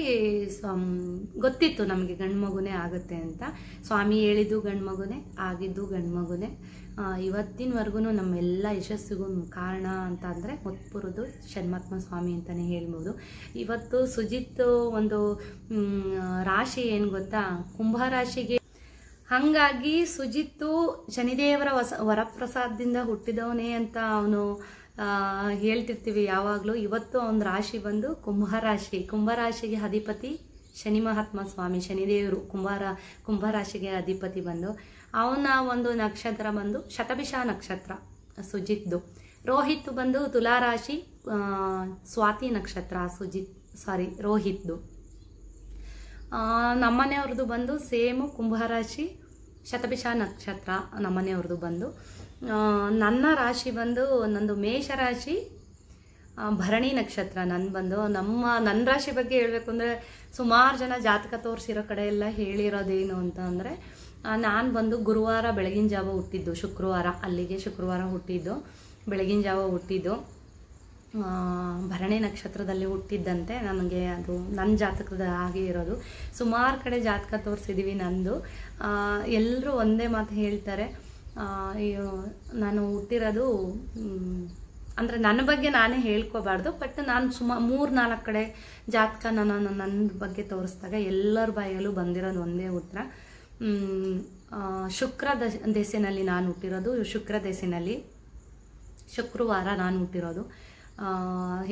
ಗೊತ್ತಿತ್ತು ನಮಗೆ ಗಂಡು ಮಗುನೇ ಆಗುತ್ತೆ ಅಂತ. ಸ್ವಾಮಿ ಹೇಳಿದ್ದು ಗಂಡು ಮಗುನೇ, ಆಗಿದ್ದು ಗಂಡು ಮಗುನೇ. ಇವತ್ತಿನವರೆಗೂ ನಮ್ಮೆಲ್ಲ ಯಶಸ್ಸಿಗೂ ಕಾರಣ ಅಂತ ಅಂದರೆ ಮುತ್ಪುರದು ಷಣ್ಮಾತ್ಮ ಸ್ವಾಮಿ ಅಂತಲೇ ಹೇಳ್ಬೋದು. ಇವತ್ತು ಸುಜಿತ್ ಒಂದು ರಾಶಿ ಏನು ಗೊತ್ತಾ, ಕುಂಭರಾಶಿಗೆ. ಹಾಗಾಗಿ ಸುಜಿತ್ತು ಶನಿದೇವರ ವರಪ್ರಸಾದದಿಂದ ಹುಟ್ಟಿದವನೇ ಅಂತ ಅವನು ಹೇಳ್ತಿರ್ತೀವಿ ಯಾವಾಗಲೂ. ಇವತ್ತು ಅವನ ರಾಶಿ ಬಂದು ಕುಂಭರಾಶಿ. ಕುಂಭರಾಶಿಗೆ ಅಧಿಪತಿ ಶನಿ ಮಹಾತ್ಮ ಸ್ವಾಮಿ, ಶನಿದೇವರು ಕುಂಭರಾಶಿಗೆ ಅಧಿಪತಿ ಬಂದು. ಅವನ ಒಂದು ನಕ್ಷತ್ರ ಬಂದು ಶತಭಿಷ ನಕ್ಷತ್ರ ಸುಜಿತ್ದು. ರೋಹಿತ್ ಬಂದು ತುಲಾರಾಶಿ, ಸ್ವಾತಿ ನಕ್ಷತ್ರ ರೋಹಿತ್ದು. ನಮ್ಮನೆಯವ್ರದ್ದು ಬಂದು ಸೇಮು ಕುಂಭರಾಶಿ, ಶತಭಿಷ ನಕ್ಷತ್ರ ನಮ್ಮನೆಯವ್ರದ್ದು ಬಂದು. ನನ್ನ ರಾಶಿ ಬಂದು ನಂದು ಮೇಷರಾಶಿ, ಭರಣಿ ನಕ್ಷತ್ರ ನನ್ನ ರಾಶಿ ಬಗ್ಗೆ ಹೇಳಬೇಕು ಅಂದರೆ ಸುಮಾರು ಜನ ಜಾತಕ ತೋರಿಸಿರೋ ಕಡೆ ಎಲ್ಲ ಹೇಳಿರೋದೇನು ಅಂತ ಅಂದರೆ, ನಾನು ಬಂದು ಗುರುವಾರ ಬೆಳಗಿನ ಜಾವ ಹುಟ್ಟಿದ್ದು, ಶುಕ್ರವಾರ ಹುಟ್ಟಿದ್ದು, ಬೆಳಗಿನ ಜಾವ ಹುಟ್ಟಿದ್ದು. ಭರಣಿ ನಕ್ಷತ್ರದಲ್ಲಿ ಹುಟ್ಟಿದ್ದಂತೆ ನನಗೆ. ಅದು ನನ್ನ ಜಾತಕದ ಹಾಗೆ ಇರೋದು. ಸುಮಾರು ಕಡೆ ಜಾತಕ ತೋರಿಸಿದ್ದೀವಿ ನಂದು. ಎಲ್ಲರೂ ಒಂದೇ ಮಾತು ಹೇಳ್ತಾರೆ, ನಾನು ಹುಟ್ಟಿರೋದು ಅಂದರೆ ನನ್ನ ಬಗ್ಗೆ ನಾನೇ ಹೇಳ್ಕೋಬಾರ್ದು, ಬಟ್ ನಾನು 3-4 ಕಡೆ ಜಾತಕ ನನ್ನ ಬಗ್ಗೆ ತೋರಿಸಿದಾಗ ಎಲ್ಲರ ಬಾಯಲ್ಲೂ ಬಂದಿರೋದು ಒಂದೇ ಉತ್ತರ. ಶುಕ್ರ ದೆಸೆನಲ್ಲಿ ನಾನು ಹುಟ್ಟಿರೋದು. ಶುಕ್ರ ದೆಸೆನಲ್ಲಿ ಶುಕ್ರವಾರ ನಾನು ಹುಟ್ಟಿರೋದು.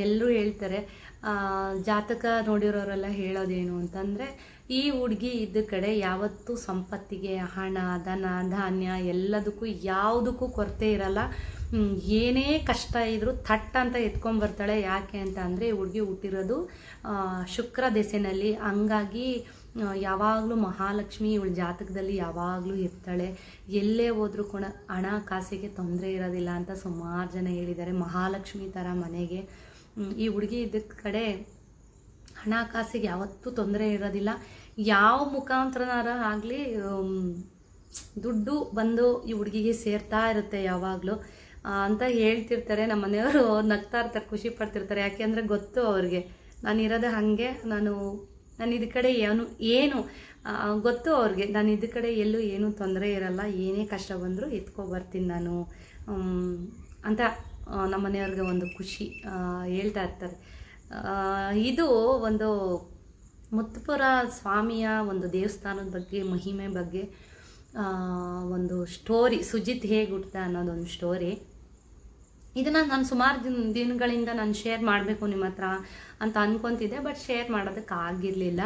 ಎಲ್ಲರೂ ಹೇಳ್ತಾರೆ, ಜಾತಕ ನೋಡಿರೋರೆಲ್ಲ ಹೇಳೋದೇನು ಅಂತಂದರೆ, ಈ ಹುಡುಗಿ ಇದ್ದ ಕಡೆ ಯಾವತ್ತೂ ಸಂಪತ್ತಿಗೆ, ಹಣ, ಧನ, ಧಾನ್ಯ ಎಲ್ಲದಕ್ಕೂ ಯಾವುದಕ್ಕೂ ಕೊರತೆ ಇರಲ್ಲ. ಏನೇ ಕಷ್ಟ ಇದ್ರೂ ಥಟ್ ಅಂತ ಎತ್ಕೊಂಡ್ಬರ್ತಾಳೆ. ಯಾಕೆ ಅಂತ ಅಂದರೆ ಈ ಹುಡುಗಿ ಹುಟ್ಟಿರೋದು ಶುಕ್ರ ದೆಸೆನಲ್ಲಿ. ಹಂಗಾಗಿ ಯಾವಾಗಲೂ ಮಹಾಲಕ್ಷ್ಮಿ ಇವಳ ಜಾತಕದಲ್ಲಿ ಯಾವಾಗಲೂ ಇರ್ತಾಳೆ. ಎಲ್ಲೇ ಹೋದ್ರೂ ಕೂಡ ಹಣ ಕಾಸಿಗೆ ತೊಂದರೆ ಇರೋದಿಲ್ಲ ಅಂತ ಸುಮಾರು ಜನ ಹೇಳಿದ್ದಾರೆ. ಮಹಾಲಕ್ಷ್ಮಿ ಥರ ಮನೆಗೆ ಈ ಹುಡುಗಿ ಇದ್ದ ಕಡೆ ಹಣ ಕಾಸಿಗೆ ಯಾವತ್ತೂ ತೊಂದರೆ ಇರೋದಿಲ್ಲ. ಯಾವ ಮುಖಾಂತರನಾರ ಆಗಲಿ ದುಡ್ಡು ಬಂದು ಈ ಹುಡುಗಿಗೆ ಸೇರ್ತಾ ಇರುತ್ತೆ ಯಾವಾಗಲೂ ಅಂತ ಹೇಳ್ತಿರ್ತಾರೆ. ನಮ್ಮ ಮನೆಯವರು ನಗ್ತಾ ಇರ್ತಾರೆ, ಖುಷಿ ಪಡ್ತಿರ್ತಾರೆ. ಯಾಕೆಂದರೆ ಗೊತ್ತು ಅವ್ರಿಗೆ ನಾನು ಇರೋದು ಹಾಗೆ. ನಾನು ಇದ ಕಡೆ ಏನು ಗೊತ್ತು ಅವ್ರಿಗೆ, ನಾನು ಇದ ಕಡೆ ಎಲ್ಲೂ ಏನೂ ತೊಂದರೆ ಇರಲ್ಲ, ಏನೇ ಕಷ್ಟ ಬಂದರೂ ಎತ್ಕೊಬರ್ತೀನಿ ನಾನು ಅಂತ ನಮ್ಮ ಮನೆಯವ್ರಿಗೆ ಒಂದು ಖುಷಿ ಹೇಳ್ತಾ ಇರ್ತಾರೆ. ಇದು ಒಂದು ಮುತ್ತುಪುರ ಸ್ವಾಮಿಯ ಒಂದು ದೇವಸ್ಥಾನದ ಬಗ್ಗೆ, ಮಹಿಮೆ ಬಗ್ಗೆ ಒಂದು ಸ್ಟೋರಿ, ಸುಜಿತ್ ಹೇಗೆ ಹುಟ್ಟ ಅನ್ನೋದೊಂದು ಸ್ಟೋರಿ. ಇದನ್ನು ನಾನು ಸುಮಾರು ದಿನಗಳಿಂದ ನಾನು ಶೇರ್ ಮಾಡಬೇಕು ನಿಮ್ಮ ಹತ್ರ ಅಂತ ಅಂದ್ಕೊತಿದ್ದೆ, ಬಟ್ ಶೇರ್ ಮಾಡೋದಕ್ಕಾಗಿರಲಿಲ್ಲ.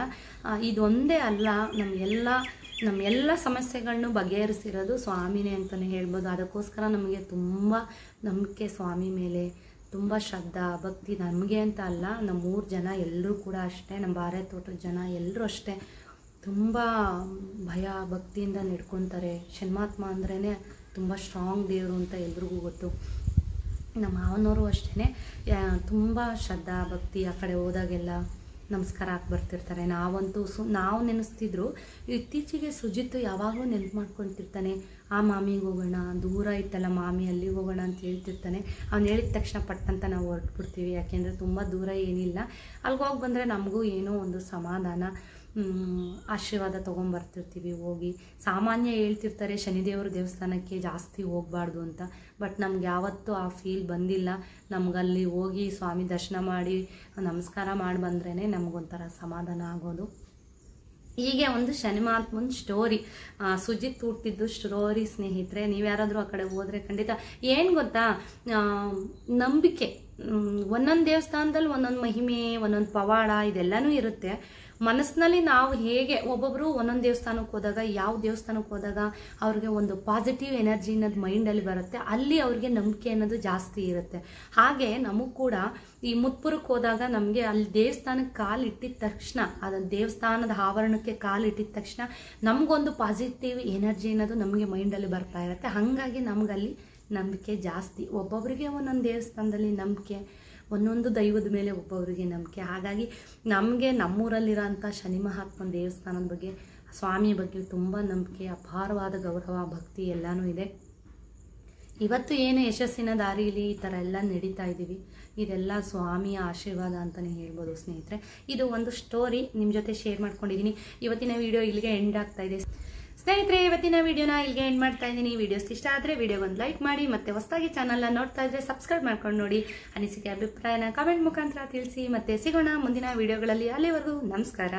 ಇದೊಂದೇ ಅಲ್ಲ, ನಮ್ಮೆಲ್ಲ ಸಮಸ್ಯೆಗಳನ್ನೂ ಬಗೆಹರಿಸಿರೋದು ಸ್ವಾಮಿನೇ ಅಂತಲೇ ಹೇಳ್ಬೋದು. ಅದಕ್ಕೋಸ್ಕರ ನಮಗೆ ತುಂಬ ನಂಬಿಕೆ ಸ್ವಾಮಿ ಮೇಲೆ, ತುಂಬ ಶ್ರದ್ಧಾ ಭಕ್ತಿ. ನಮಗೆ ಅಂತ ಅಲ್ಲ, ನಮ್ಮೂರು ಜನ ಎಲ್ಲರೂ ಕೂಡ ಅಷ್ಟೇ, ನಮ್ಮ ಬಾರೆ ತೋಟದ ಜನ ಎಲ್ಲರೂ ಅಷ್ಟೇ ತುಂಬ ಭಯ ಭಕ್ತಿಯಿಂದ ನಡ್ಕೊತಾರೆ. ಶನ್ಮಾತ್ಮ ಅಂದ್ರೇ ತುಂಬ ಸ್ಟ್ರಾಂಗ್ ದೇವರು ಅಂತ ಎಲ್ರಿಗೂ ಗೊತ್ತು. ನಮ್ಮ ಮಾವನವರು ಅಷ್ಟೇ ತುಂಬ ಶ್ರದ್ಧಾ ಭಕ್ತಿ. ಆ ಕಡೆ ಹೋದಾಗೆಲ್ಲ ನಮಸ್ಕಾರ ಹಾಕಿ ಬರ್ತಿರ್ತಾರೆ. ನಾವಂತೂ ನಾವು ನೆನೆಸ್ತಿದ್ರು. ಇತ್ತೀಚೆಗೆ ಸುಜಿತ್ ಯಾವಾಗಲೂ ನೆನಪು ಮಾಡ್ಕೊತಿರ್ತಾನೆ, ಆ ಮಾಮಿಗೆ ಹೋಗೋಣ, ದೂರ ಇತ್ತಲ್ಲ ಮಾಮಿ, ಅಲ್ಲಿಗೆ ಹೋಗೋಣ ಅಂತ ಹೇಳ್ತಿರ್ತಾನೆ. ಅವ್ನು ಹೇಳಿದ ತಕ್ಷಣ ಪಟ್ಟಂತ ನಾವು ಹೊರಟ್ಬಿಡ್ತೀವಿ. ಯಾಕೆಂದರೆ ತುಂಬ ದೂರ ಏನಿಲ್ಲ, ಅಲ್ಲಿಗೆ ಹೋಗಿ ಬಂದರೆ ನಮಗೂ ಏನೋ ಒಂದು ಸಮಾಧಾನ, ಆಶೀರ್ವಾದ ತೊಗೊಂಬರ್ತಿರ್ತೀವಿ ಹೋಗಿ. ಸಾಮಾನ್ಯ ಹೇಳ್ತಿರ್ತಾರೆ ಶನಿದೇವರ ದೇವಸ್ಥಾನಕ್ಕೆ ಜಾಸ್ತಿ ಹೋಗಬಾರ್ದು ಅಂತ, ಬಟ್ ನಮ್ಗೆ ಯಾವತ್ತೂ ಆ ಫೀಲ್ ಬಂದಿಲ್ಲ. ನಮಗಲ್ಲಿ ಹೋಗಿ ಸ್ವಾಮಿ ದರ್ಶನ ಮಾಡಿ ನಮಸ್ಕಾರ ಮಾಡಿ ಬಂದ್ರೇ ನಮಗೊಂಥರ ಸಮಾಧಾನ ಆಗೋದು. ಹೀಗೆ ಒಂದು ಶನಿಮಾತ್ಮನ ಸ್ಟೋರಿ, ಸುಜಿತ್ ಹುಟ್ಟಿದ್ದು ಸ್ಟೋರಿ ಸ್ನೇಹಿತರೆ. ನೀವು ಯಾರಾದರೂ ಆ ಕಡೆ ಹೋದರೆ ಖಂಡಿತ ಏನು ಗೊತ್ತಾ, ನಂಬಿಕೆ. ಒಂದೊಂದು ದೇವಸ್ಥಾನದಲ್ಲಿ ಒಂದೊಂದು ಮಹಿಮೆ, ಒಂದೊಂದು ಪವಾಡ ಇದೆಲ್ಲನೂ ಇರುತ್ತೆ. ಮನಸ್ಸಿನಲ್ಲಿ ನಾವು ಹೇಗೆ ಒಬ್ಬೊಬ್ಬರು ಒಂದೊಂದು ದೇವಸ್ಥಾನಕ್ಕೆ ಹೋದಾಗ, ಯಾವ ದೇವಸ್ಥಾನಕ್ಕೆ ಹೋದಾಗ ಅವ್ರಿಗೆ ಒಂದು ಪಾಸಿಟಿವ್ ಎನರ್ಜಿ ಅನ್ನೋದು ಮೈಂಡಲ್ಲಿ ಬರುತ್ತೆ, ಅಲ್ಲಿ ಅವ್ರಿಗೆ ನಂಬಿಕೆ ಅನ್ನೋದು ಜಾಸ್ತಿ ಇರುತ್ತೆ. ಹಾಗೆ ನಮಗೂ ಕೂಡ ಈ ಮುತ್ಪುರಕ್ಕೆ ಹೋದಾಗ ನಮಗೆ ಅಲ್ಲಿ ದೇವಸ್ಥಾನಕ್ಕೆ ಕಾಲು ಇಟ್ಟಿದ ತಕ್ಷಣ, ಅದನ್ನು ದೇವಸ್ಥಾನದ ಆವರಣಕ್ಕೆ ಕಾಲು ಇಟ್ಟಿದ ತಕ್ಷಣ ನಮಗೊಂದು ಪಾಸಿಟಿವ್ ಎನರ್ಜಿ ಅನ್ನೋದು ನಮಗೆ ಮೈಂಡಲ್ಲಿ ಬರ್ತಾ ಇರುತ್ತೆ. ಹಾಗಾಗಿ ನಮಗಲ್ಲಿ ನಂಬಿಕೆ ಜಾಸ್ತಿ. ಒಬ್ಬೊಬ್ಬರಿಗೆ ಒಂದೊಂದು ದೇವಸ್ಥಾನದಲ್ಲಿ ನಂಬಿಕೆ, ಒಂದೊಂದು ದೈವದ ಮೇಲೆ ಒಬ್ಬೊಬ್ಬರಿಗೆ ನಂಬಿಕೆ. ಹಾಗಾಗಿ ನಮಗೆ ನಮ್ಮೂರಲ್ಲಿರೋಂಥ ಶನಿ ಮಹಾತ್ಮನ ದೇವಸ್ಥಾನದ ಬಗ್ಗೆ, ಸ್ವಾಮಿ ಬಗ್ಗೆ ತುಂಬ ನಂಬಿಕೆ, ಅಪಾರವಾದ ಗೌರವ, ಭಕ್ತಿ ಎಲ್ಲನೂ ಇದೆ. ಇವತ್ತು ಏನು ಯಶಸ್ಸಿನ ದಾರಿಯಲ್ಲಿ ಈ ಥರ ಎಲ್ಲ ನಡೀತಾ ಇದ್ದೀವಿ, ಇದೆಲ್ಲ ಸ್ವಾಮಿಯ ಆಶೀರ್ವಾದ ಅಂತಲೇ ಹೇಳ್ಬೋದು ಸ್ನೇಹಿತರೆ. ಇದು ಒಂದು ಸ್ಟೋರಿ ನಿಮ್ಮ ಜೊತೆ ಶೇರ್ ಮಾಡ್ಕೊಂಡಿದ್ದೀನಿ. ಇವತ್ತಿನ ವಿಡಿಯೋ ಇಲ್ಲಿಗೆ ಎಂಡ್ ಆಗ್ತಾ ಇದೆ ಸ್ನೇಹಿತರೆ. ಇವತ್ತಿನ ವಿಡಿಯೋನ ಇಲ್ಲಿಗೆ ಎಂಡ್ ಮಾಡ್ತಾ ಇದ್ದೀನಿ. ವಿಡಿಯೋಸ್ ಇಷ್ಟ ಆದರೆ ವಿಡಿಯೋಗೊಂದು ಲೈಕ್ ಮಾಡಿ, ಮತ್ತೆ ಹೊಸದಾಗಿ ಚಾನಲ್ನ ನೋಡ್ತಾ ಇದ್ರೆ ಸಬ್ಸ್ಕ್ರೈಬ್ ಮಾಡ್ಕೊಂಡು ನೋಡಿ. ಅನಿಸಿಕೆ ಅಭಿಪ್ರಾಯನ ಕಮೆಂಟ್ ಮುಖಾಂತರ ತಿಳಿಸಿ. ಮತ್ತೆ ಸಿಗೋಣ ಮುಂದಿನ ವಿಡಿಯೋಗಳಲ್ಲಿ. ಅಲ್ಲಿವರೆಗೂ ನಮಸ್ಕಾರ.